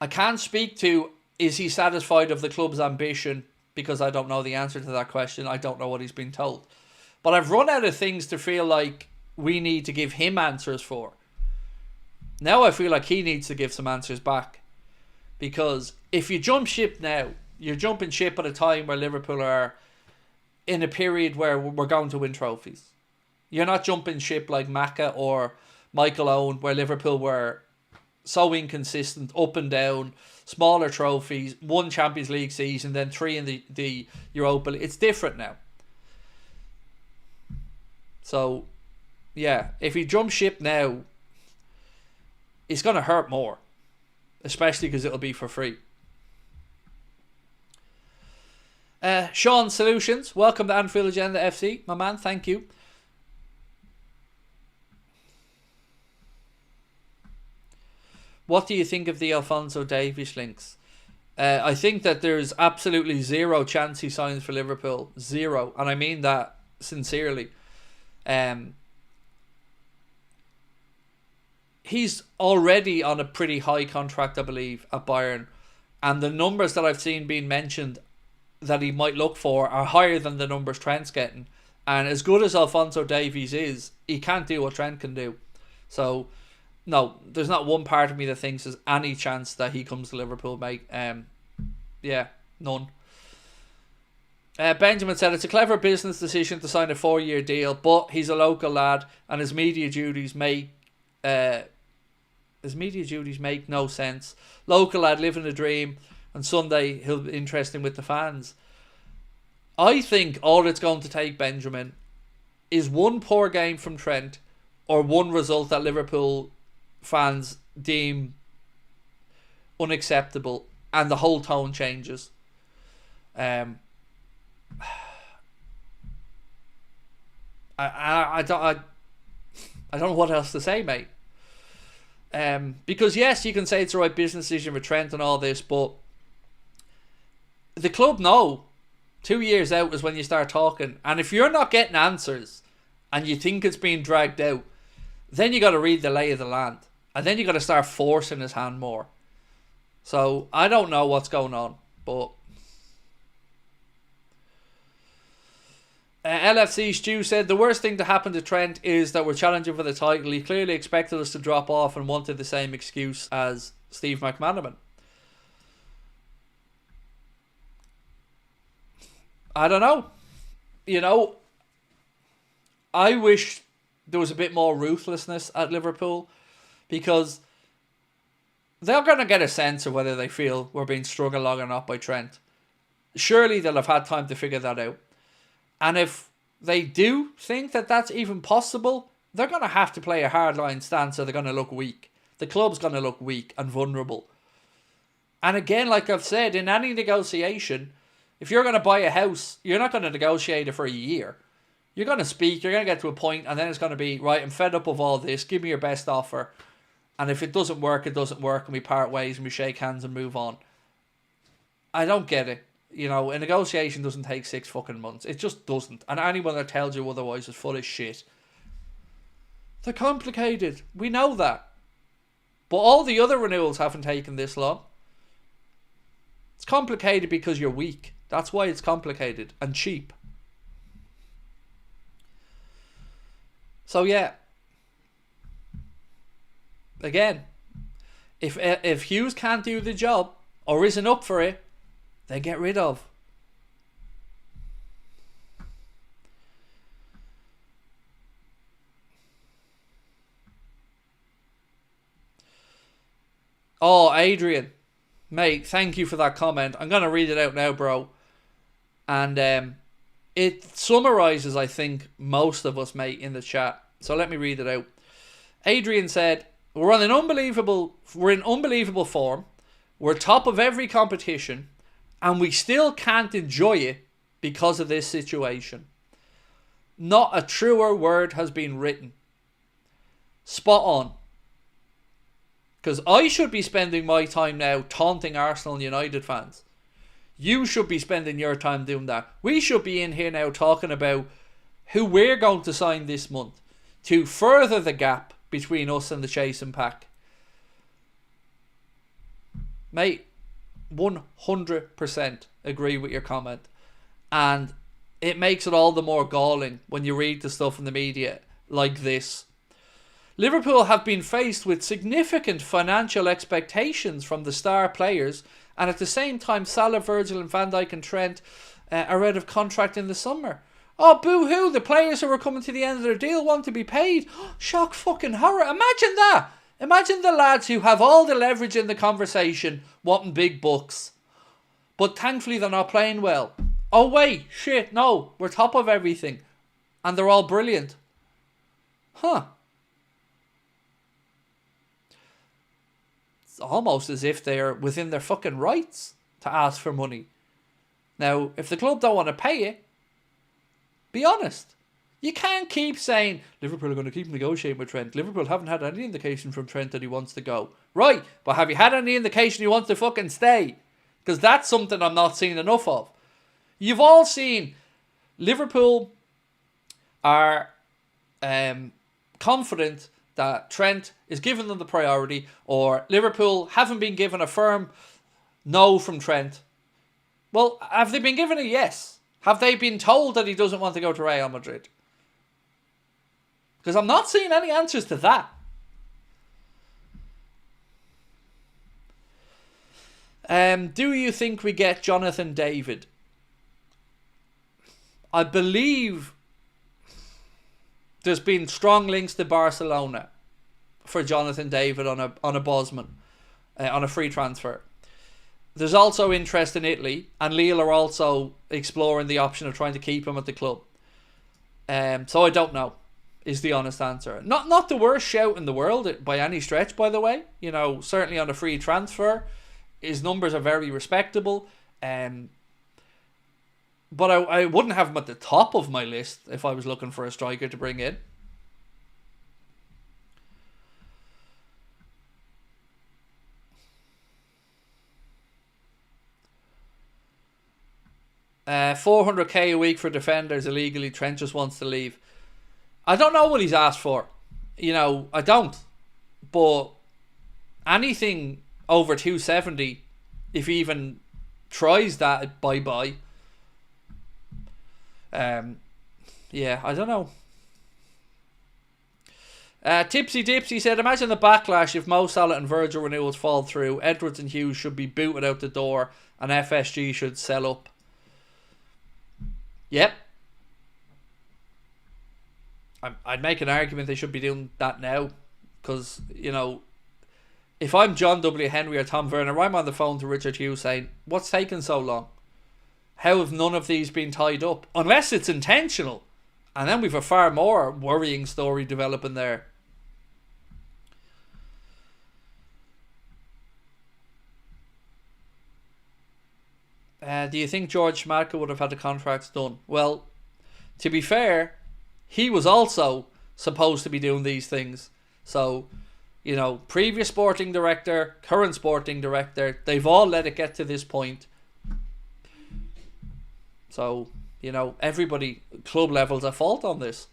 I can't speak to, is he satisfied of the club's ambition? Because I don't know the answer to that question. I don't know what he's been told. But I've run out of things to feel like we need to give him answers for. Now I feel like he needs to give some answers back. Because if you jump ship now, you're jumping ship at a time where Liverpool are in a period where we're going to win trophies. You're not jumping ship like Maka or Michael Owen, where Liverpool were so inconsistent, up and down, smaller trophies, one Champions League season, then 3 in the Europa League. It's different now. So, yeah, if he jumps ship now, it's going to hurt more. Especially because it'll be for free. Sean Solutions, welcome to Anfield Agenda FC. My man, thank you. What do you think of the Alphonso Davies links? I think that there's absolutely zero chance he signs for Liverpool. Zero. And I mean that sincerely. He's already on a pretty high contract, I believe, at Bayern. And the numbers that I've seen being mentioned that he might look for are higher than the numbers Trent's getting. And as good as Alphonso Davies is, he can't do what Trent can do. So, no, there's not one part of me that thinks there's any chance that he comes to Liverpool, mate. Yeah, none. Benjamin said it's a clever business decision to sign a 4-year deal, but he's a local lad and his media duties make no sense. Local lad living a dream, and Sunday he'll be interesting with the fans. I think all it's going to take, Benjamin, is one poor game from Trent or one result that Liverpool fans deem unacceptable, and the whole tone changes. I don't know what else to say, mate. Because yes, you can say it's the right business decision for Trent and all this, but the club know 2 years out is when you start talking, and if you're not getting answers and you think it's being dragged out, then you got to read the lay of the land, and then you got to start forcing his hand more. So I don't know what's going on, but LFC Stu said the worst thing to happen to Trent is that we're challenging for the title. He clearly expected us to drop off and wanted the same excuse as Steve McManaman. I don't know. You know, I wish there was a bit more ruthlessness at Liverpool, because they're going to get a sense of whether they feel we're being strung along or not by Trent. Surely they'll have had time to figure that out. And if they do think that that's even possible, they're going to have to play a hardline stance or they're going to look weak. The club's going to look weak and vulnerable. And again, like I've said, in any negotiation, if you're going to buy a house, you're not going to negotiate it for a year. You're going to speak, you're going to get to a point, and then it's going to be, right, I'm fed up of all this, give me your best offer. And if it doesn't work, it doesn't work, and we part ways and we shake hands and move on. I don't get it. You know, a negotiation doesn't take 6 fucking months. It just doesn't. And anyone that tells you otherwise is full of shit. They're complicated. We know that. But all the other renewals haven't taken this long. It's complicated because you're weak. That's why it's complicated and cheap. So yeah. Again, if Hughes can't do the job or isn't up for it, they get rid of. Oh, Adrian, mate, thank you for that comment. I'm going to read it out now, bro. And it summarises, I think, most of us, mate, in the chat. So let me read it out. Adrian said, we're in unbelievable form. We're top of every competition. And we still can't enjoy it because of this situation. Not a truer word has been written. Spot on. Because I should be spending my time now taunting Arsenal and United fans. You should be spending your time doing that. We should be in here now talking about who we're going to sign this month to further the gap between us and the chasing pack. Mate, 100% agree with your comment. And it makes it all the more galling when you read the stuff in the media like this. Liverpool have been faced with significant financial expectations from the star players, and at the same time Salah, Virgil and Van Dijk and Trent are out of contract in the summer. Oh, boo-hoo, the players who are coming to the end of their deal want to be paid. Shock fucking horror. Imagine that. Imagine the lads who have all the leverage in the conversation wanting big bucks. But thankfully they're not playing well. Oh wait, shit, no, we're top of everything. And they're all brilliant. Huh. It's almost as if they're within their fucking rights to ask for money. Now, if the club don't want to pay it, be honest. You can't keep saying, Liverpool are going to keep negotiating with Trent. Liverpool haven't had any indication from Trent that he wants to go. Right, but have you had any indication he wants to fucking stay? Because that's something I'm not seeing enough of. You've all seen Liverpool are confident that Trent is giving them the priority, or Liverpool haven't been given a firm no from Trent. Well, have they been given a yes? Have they been told that he doesn't want to go to Real Madrid? Because I'm not seeing any answers to that. Do you think we get Jonathan David? I believe there's been strong links to Barcelona for Jonathan David on a Bosman, on a free transfer. There's also interest in Italy, and Lille are also exploring the option of trying to keep him at the club. So I don't know, is the honest answer. Not the worst shout in the world by any stretch, by the way. You know, certainly on a free transfer, his numbers are very respectable. But I wouldn't have him at the top of my list if I was looking for a striker to bring in. $400k a week for defenders illegally. Trent just wants to leave. I don't know what he's asked for. You know, I don't. But anything over 270, if he even tries that, bye-bye. Yeah, I don't know. Tipsy Dipsy said, imagine the backlash if Mo Salah and Virgil renewals fall through. Edwards and Hughes should be booted out the door and FSG should sell up. Yep. I'd make an argument they should be doing that now, because, you know, if I'm John W. Henry or Tom Werner, I'm on the phone to Richard Hughes saying, what's taking so long? How have none of these been tied up? Unless it's intentional. And then we've a far more worrying story developing there. Do you think George Schmadtke would have had the contracts done? Well, to be fair, he was also supposed to be doing these things. So, you know, previous sporting director, current sporting director, they've all let it get to this point. So, you know, everybody, club level's at fault on this.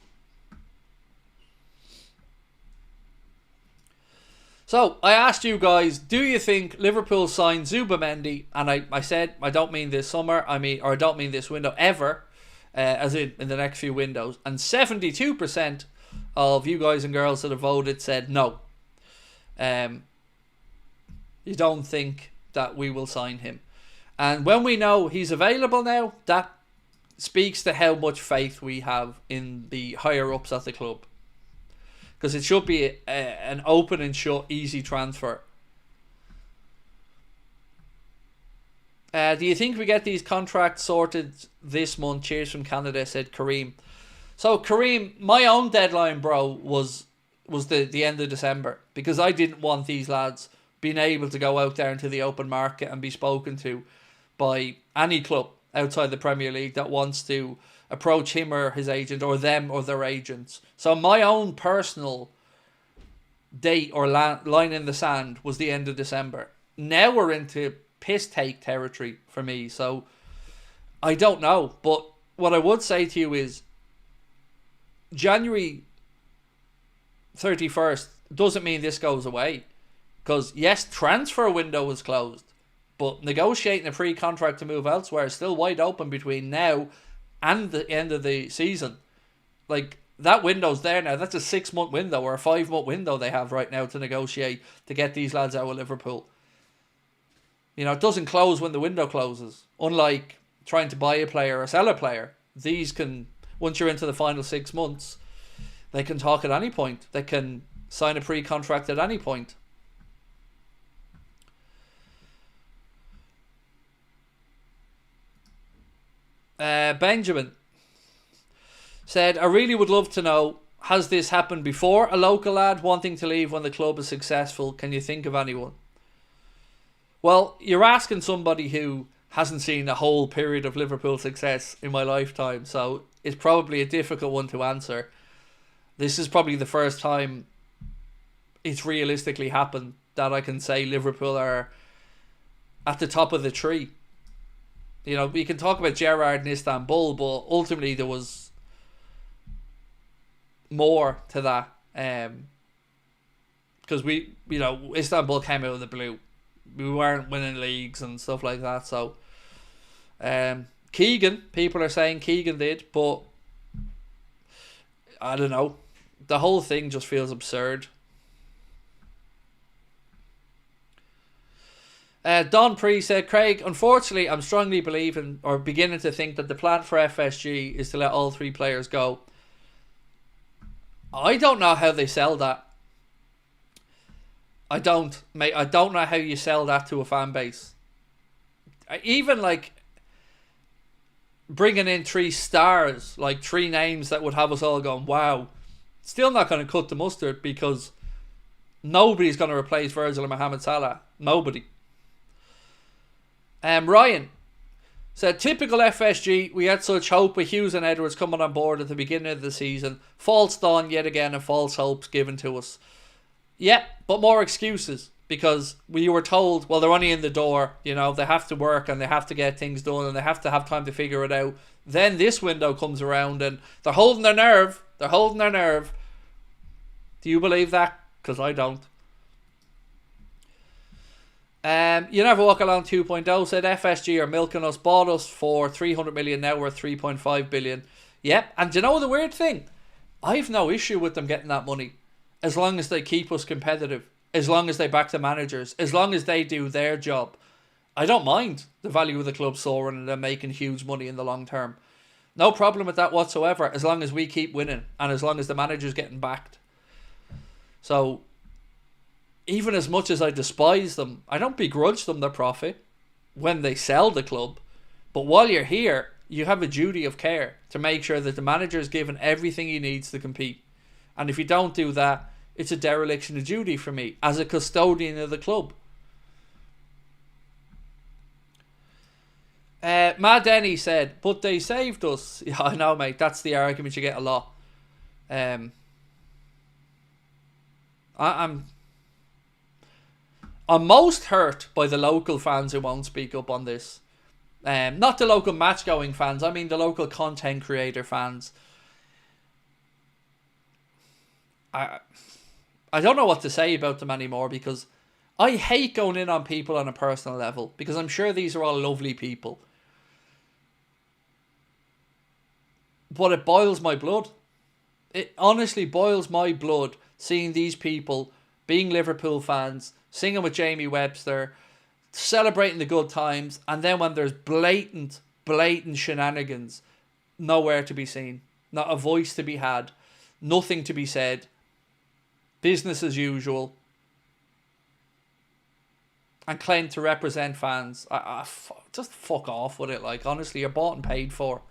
So, I asked you guys, do you think Liverpool signed Zubimendi? And I said, I don't mean this summer, I don't mean this window ever, as in the next few windows. And 72% of you guys and girls that have voted said no. You don't think that we will sign him. And when we know he's available now, that speaks to how much faith we have in the higher-ups at the club. Because it should be an open and shut, easy transfer. Do you think we get these contracts sorted this month? Cheers from Canada, said Kareem. So, Kareem, my own deadline, bro, was the end of December. Because I didn't want these lads being able to go out there into the open market and be spoken to by any club outside the Premier League that wants to approach him or his agent, or them or their agents. So my own personal date or line in the sand was the end of December. Now we're into piss take territory for me, so I don't know. But what I would say to you is January 31st doesn't mean this goes away. Because yes, transfer window was closed, but negotiating a pre-contract to move elsewhere is still wide open between now and the end of the season. Like, that window's there now. That's a 6-month window or a 5-month window they have right now to negotiate to get these lads out of Liverpool. You know, it doesn't close when the window closes. Unlike trying to buy a player or sell a player. These can, once you're into the final 6 months, they can talk at any point. They can sign a pre-contract at any point. Benjamin said, I really would love to know, has this happened before? A local lad wanting to leave when the club is successful. Can you think of anyone? Well, you're asking somebody who hasn't seen a whole period of Liverpool success in my lifetime, so it's probably a difficult one to answer. This is probably the first time it's realistically happened that I can say Liverpool are at the top of the tree. You know, we can talk about Gerrard in Istanbul, but ultimately there was more to that. Because Istanbul came out of the blue. We weren't winning leagues and stuff like that. So, Keegan, people are saying Keegan did, but I don't know. The whole thing just feels absurd. Don Pre said, Craig, unfortunately, I'm strongly believing or beginning to think that the plan for FSG is to let all 3 players go. I don't know how they sell that. I don't know how you sell that to a fan base. Even like bringing in 3 stars, like 3 names that would have us all going, wow. Still not going to cut the mustard because nobody's going to replace Virgil and Mohamed Salah. Nobody. Ryan said, typical FSG, we had such hope with Hughes and Edwards coming on board at the beginning of the season. False dawn yet again and false hopes given to us. Yeah, but more excuses because we were told, well, they're only in the door, you know, they have to work and they have to get things done and they have to have time to figure it out. Then this window comes around and they're holding their nerve. They're holding their nerve. Do you believe that? Because I don't. You Never Walk Alone 2.0 said FSG are milking us, bought us for 300 million, now we're 3.5 billion. Yep, and you know the weird thing? I've no issue with them getting that money as long as they keep us competitive, as long as they back the managers, as long as they do their job. I don't mind the value of the club soaring and them making huge money in the long term. No problem with that whatsoever, as long as we keep winning and as long as the manager's getting backed. So, even as much as I despise them, I don't begrudge them their profit when they sell the club. But while you're here, you have a duty of care to make sure that the manager is given everything he needs to compete. And if you don't do that, it's a dereliction of duty for me as a custodian of the club. Matt Denny said, but they saved us. Yeah, I know, mate. That's the argument you get a lot. I'm most hurt by the local fans who won't speak up on this. Not the local match-going fans. I mean the local content creator fans. I don't know what to say about them anymore, because I hate going in on people on a personal level, because I'm sure these are all lovely people. But it boils my blood. It honestly boils my blood seeing these people being Liverpool fans, singing with Jamie Webster, celebrating the good times, and then when there's blatant shenanigans, nowhere to be seen. Not a voice to be had. Nothing to be said. Business as usual. And claim to represent fans. Just fuck off with it. Like, honestly, you're bought and paid for.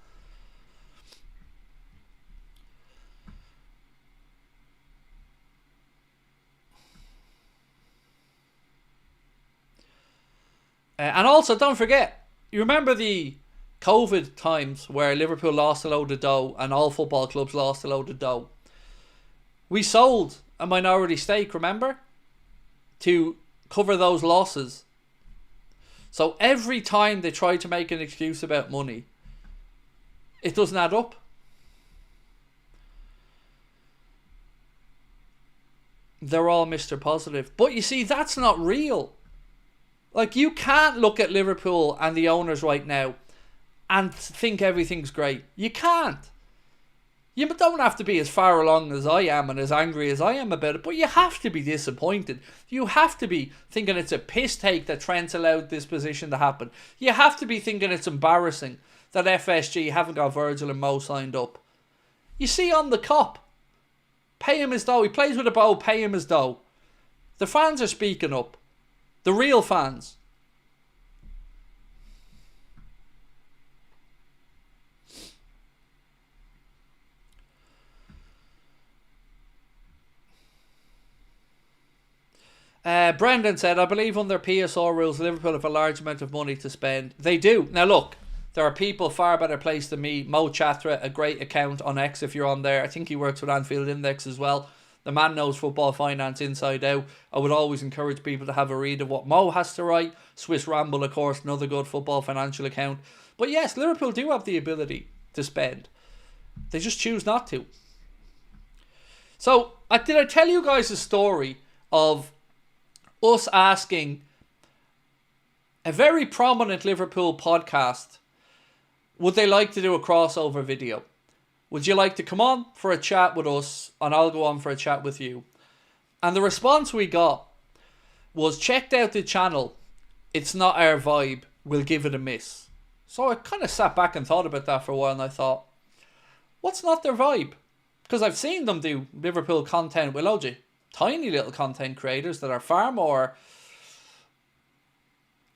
And also, don't forget, you remember the COVID times where Liverpool lost a load of dough and all football clubs lost a load of dough? We sold a minority stake, remember? To cover those losses. So every time they try to make an excuse about money, it doesn't add up. They're all Mr. Positive. But you see, that's not real. Like, you can't look at Liverpool and the owners right now and think everything's great. You can't. You don't have to be as far along as I am and as angry as I am about it, but you have to be disappointed. You have to be thinking it's a piss take that Trent allowed this position to happen. You have to be thinking it's embarrassing that FSG haven't got Virgil and Mo signed up. You see on the cop, pay him his dough. He plays with a bow, pay him his dough. The fans are speaking up. The real fans. Brendan said, I believe under PSR rules, Liverpool have a large amount of money to spend. They do. Now look, there are people far better placed than me. Mo Chatra, a great account on X if you're on there. I think he works with Anfield Index as well. The man knows football finance inside out. I would always encourage people to have a read of what Mo has to write. Swiss Ramble, of course, another good football financial account. But yes, Liverpool do have the ability to spend. They just choose not to. So, did I tell you guys a story of us asking a very prominent Liverpool podcast, would they like to do a crossover video? Would you like to come on for a chat with us and I'll go on for a chat with you? And the response we got was, checked out the channel, it's not our vibe, we'll give it a miss. So I kind of sat back and thought about that for a while, and I thought, what's not their vibe? Because I've seen them do Liverpool content with loads of tiny little content creators that are far more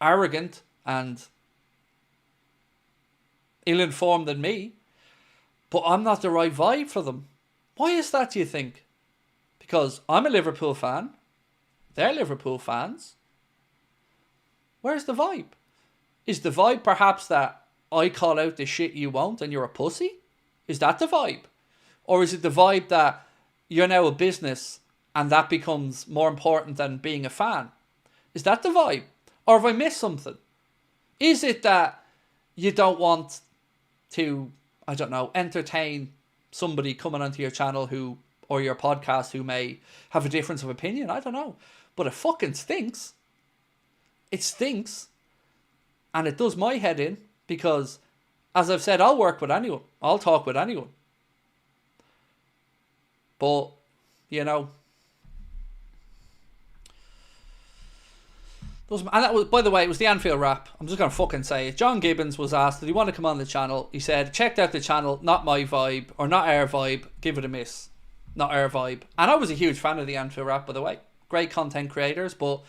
arrogant and ill-informed than me. But I'm not the right vibe for them. Why is that, do you think? Because I'm a Liverpool fan. They're Liverpool fans. Where's the vibe? Is the vibe perhaps that I call out the shit you won't and you're a pussy? Is that the vibe? Or is it the vibe that you're now a business and that becomes more important than being a fan? Is that the vibe? Or have I missed something? Is it that you don't want to, I don't know, entertain somebody coming onto your channel who, or your podcast, who may have a difference of opinion? I don't know. But it fucking stinks. It stinks. And it does my head in, because, as I've said, I'll work with anyone. I'll talk with anyone. But, you know, and that was, by the way, it was the Anfield wrap. I'm just going to fucking say it. John Gibbons was asked, did he want to come on the channel? He said, checked out the channel, not my vibe, or not our vibe, give it a miss. Not our vibe. And I was a huge fan of the Anfield wrap, by the way. great content creators, but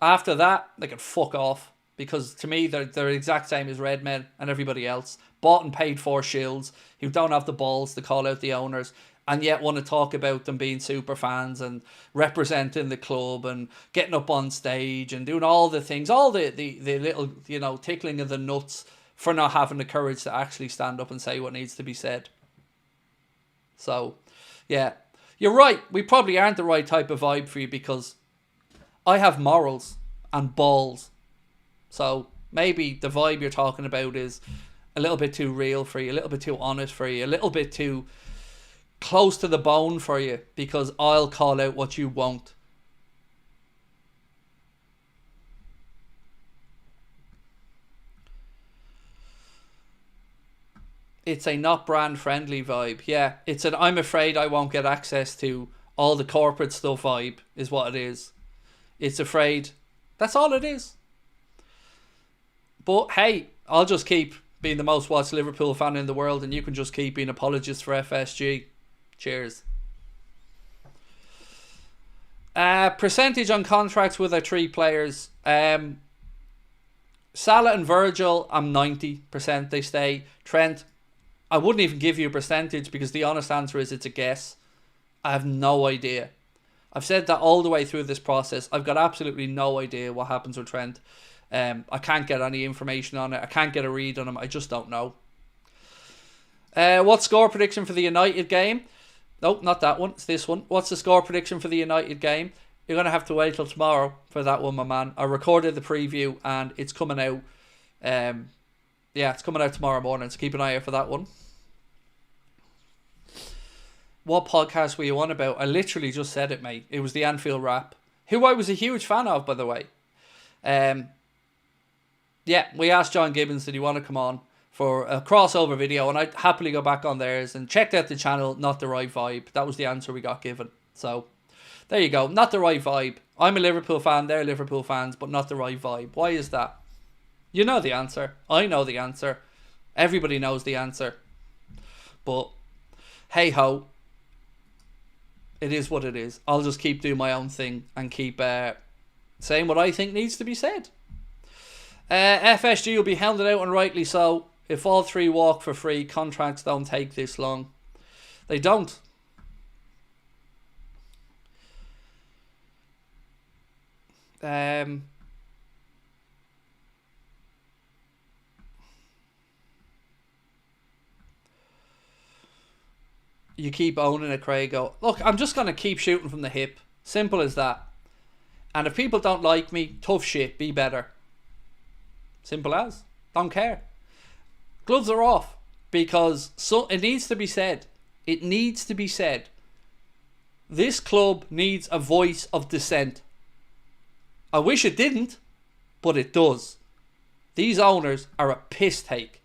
after that, they can fuck off. Because to me, they're the exact same as Redmen and everybody else. Bought and paid for shills who don't have the balls to call out the owners and yet want to talk about them being super fans and representing the club and getting up on stage and doing all the things, all the little, you know, tickling of the nuts for not having the courage to actually stand up and say what needs to be said. So, yeah, you're right. We probably aren't the right type of vibe for you because I have morals and balls. So maybe the vibe you're talking about is a little bit too real for you, a little bit too honest for you, a little bit too close to the bone for you because I'll call out what you won't. It's a not brand friendly vibe. Yeah, it's an I'm afraid I won't get access to all the corporate stuff vibe is what it is. It's afraid. That's all it is. But hey, I'll just keep being the most watched Liverpool fan in the world and you can just keep being apologists for FSG. Cheers. Percentage on contracts with our 3 players. SALAH and Virgil, I'm 90% they stay. Trent, I wouldn't even give you a percentage because the honest answer is it's a guess. I have no idea. I've said that all the way through this process. I've got absolutely no idea what happens with Trent. I can't get any information on it. I can't get a read on him. I just don't know. What score prediction for the United game? Nope, not that one. It's this one. What's the score prediction for the United game? You're going to have to wait till tomorrow for that one, my man. I recorded the preview and it's coming out. Yeah, it's coming out tomorrow morning, so keep an eye out for that one. What podcast were you on about? I literally just said it, mate. It was the Anfield Wrap, who I was a huge fan of, by the way. Yeah, we asked John Gibbons, did he want to come on for a crossover video, and I'd happily go back on theirs and checked out the channel, Not the Right Vibe. That was the answer we got given. So, there you go. Not the right vibe. I'm a Liverpool fan, they're Liverpool fans, but not the right vibe. Why is that? You know the answer. I know the answer. Everybody knows the answer. But, hey ho. It is what it is. I'll just keep doing my own thing and keep saying what I think needs to be said. FSG will be hounded out, and rightly so. If all 3 walk for free, contracts don't take this long. They don't. You keep owning it, Craig. Look, I'm just going to keep shooting from the hip. Simple as that. And if people don't like me, tough shit, be better. Simple as. Don't care. Gloves are off. Because it needs to be said. It needs to be said. This club needs a voice of dissent. I wish it didn't, but it does. These owners are a piss take.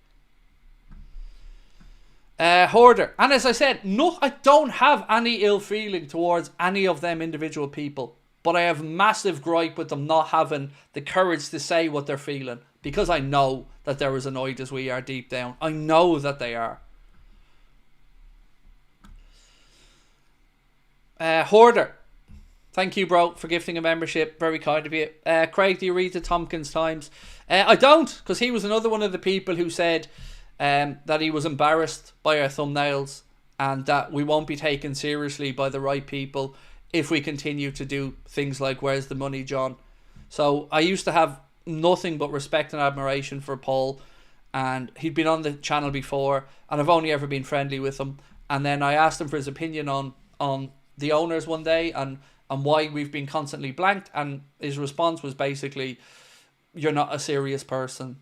Hoarder. And as I said, no, I don't have any ill feeling towards any of them individual people. But I have massive gripe with them not having the courage to say what they're feeling. Because I know that they're as annoyed as we are deep down. I know that they are. Hoarder. Thank you, bro, for gifting a membership. Very kind of you. Craig, do you read the Tompkins Times? I don't, because he was another one of the people who said that he was embarrassed by our thumbnails and that we won't be taken seriously by the right people if we continue to do things like Where's the Money, John? So I used to have nothing but respect and admiration for Paul, and he'd been on the channel before, and I've only ever been friendly with him. And then I asked him for his opinion on the owners one day and why we've been constantly blanked, and his response was basically, you're not a serious person.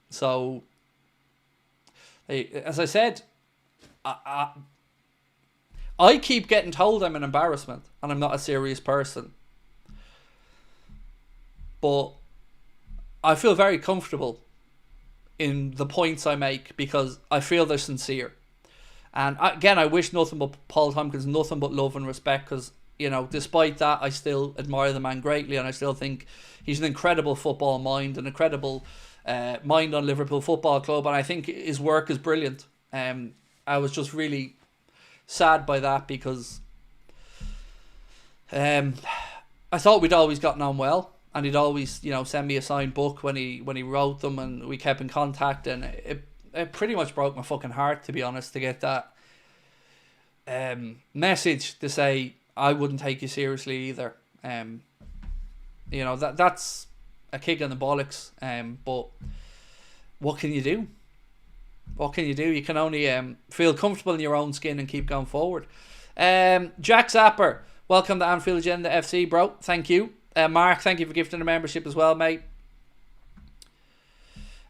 So, as I said, I keep getting told I'm an embarrassment and I'm not a serious person. But I feel very comfortable in the points I make because I feel they're sincere. And again, I wish nothing but Paul Tompkins, nothing but love and respect, because, you know, despite that, I still admire the man greatly, and I still think he's an incredible football mind, an incredible mind on Liverpool Football Club, and I think his work is brilliant. I was just really sad by that because I thought we'd always gotten on well, and he'd always, send me a signed book when he wrote them, and we kept in contact, and it pretty much broke my fucking heart, to be honest, to get that message to say I wouldn't take you seriously either. That's a kick in the bollocks. But what can you do? What can you do? You can only feel comfortable in your own skin and keep going forward. Jack Zapper, welcome to Anfield Agenda FC, bro. Thank you. Mark, thank you for gifting a membership as well, mate.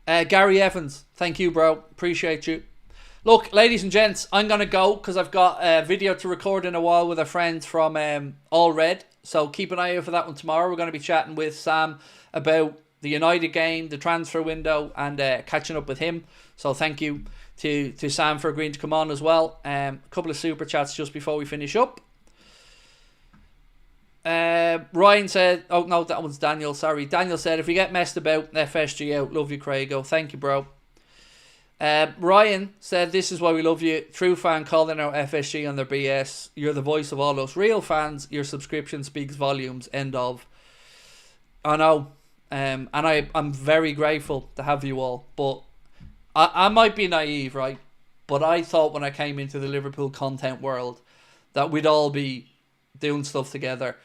Gary Evans, thank you, bro. Appreciate you. Look, ladies and gents, I'm going to go because I've got a video to record in a while with a friend from All Red. So keep an eye out for that one tomorrow. We're going to be chatting with Sam about the United game, the transfer window, and catching up with him. So thank you to Sam for agreeing to come on as well. A couple of super chats just before we finish up. Ryan said, oh no, that one's Daniel, sorry. Daniel said, if we get messed about, FSG out. Love you, Craig. Oh, thank you, bro. Ryan said, this is why we love you. True fan calling out FSG on their BS. You're the voice of all us real fans. Your subscription speaks volumes. End of. I know. And I'm very grateful to have you all. But I might be naive, right? But I thought when I came into the Liverpool content world that we'd all be doing stuff together.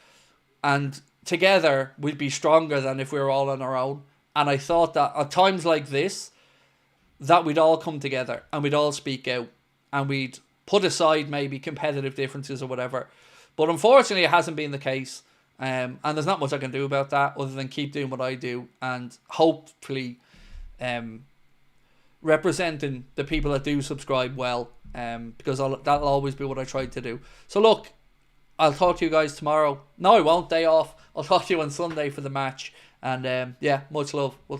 And together we'd be stronger than if we were all on our own. And I thought that at times like this, that we'd all come together and we'd all speak out and we'd put aside maybe competitive differences or whatever. But unfortunately, it hasn't been the case. And there's not much I can do about that other than keep doing what I do and hopefully representing the people that do subscribe well, because that'll always be what I try to do. So look, I'll talk to you guys tomorrow. No, I won't. Day off. I'll talk to you on Sunday for the match. And yeah, much love.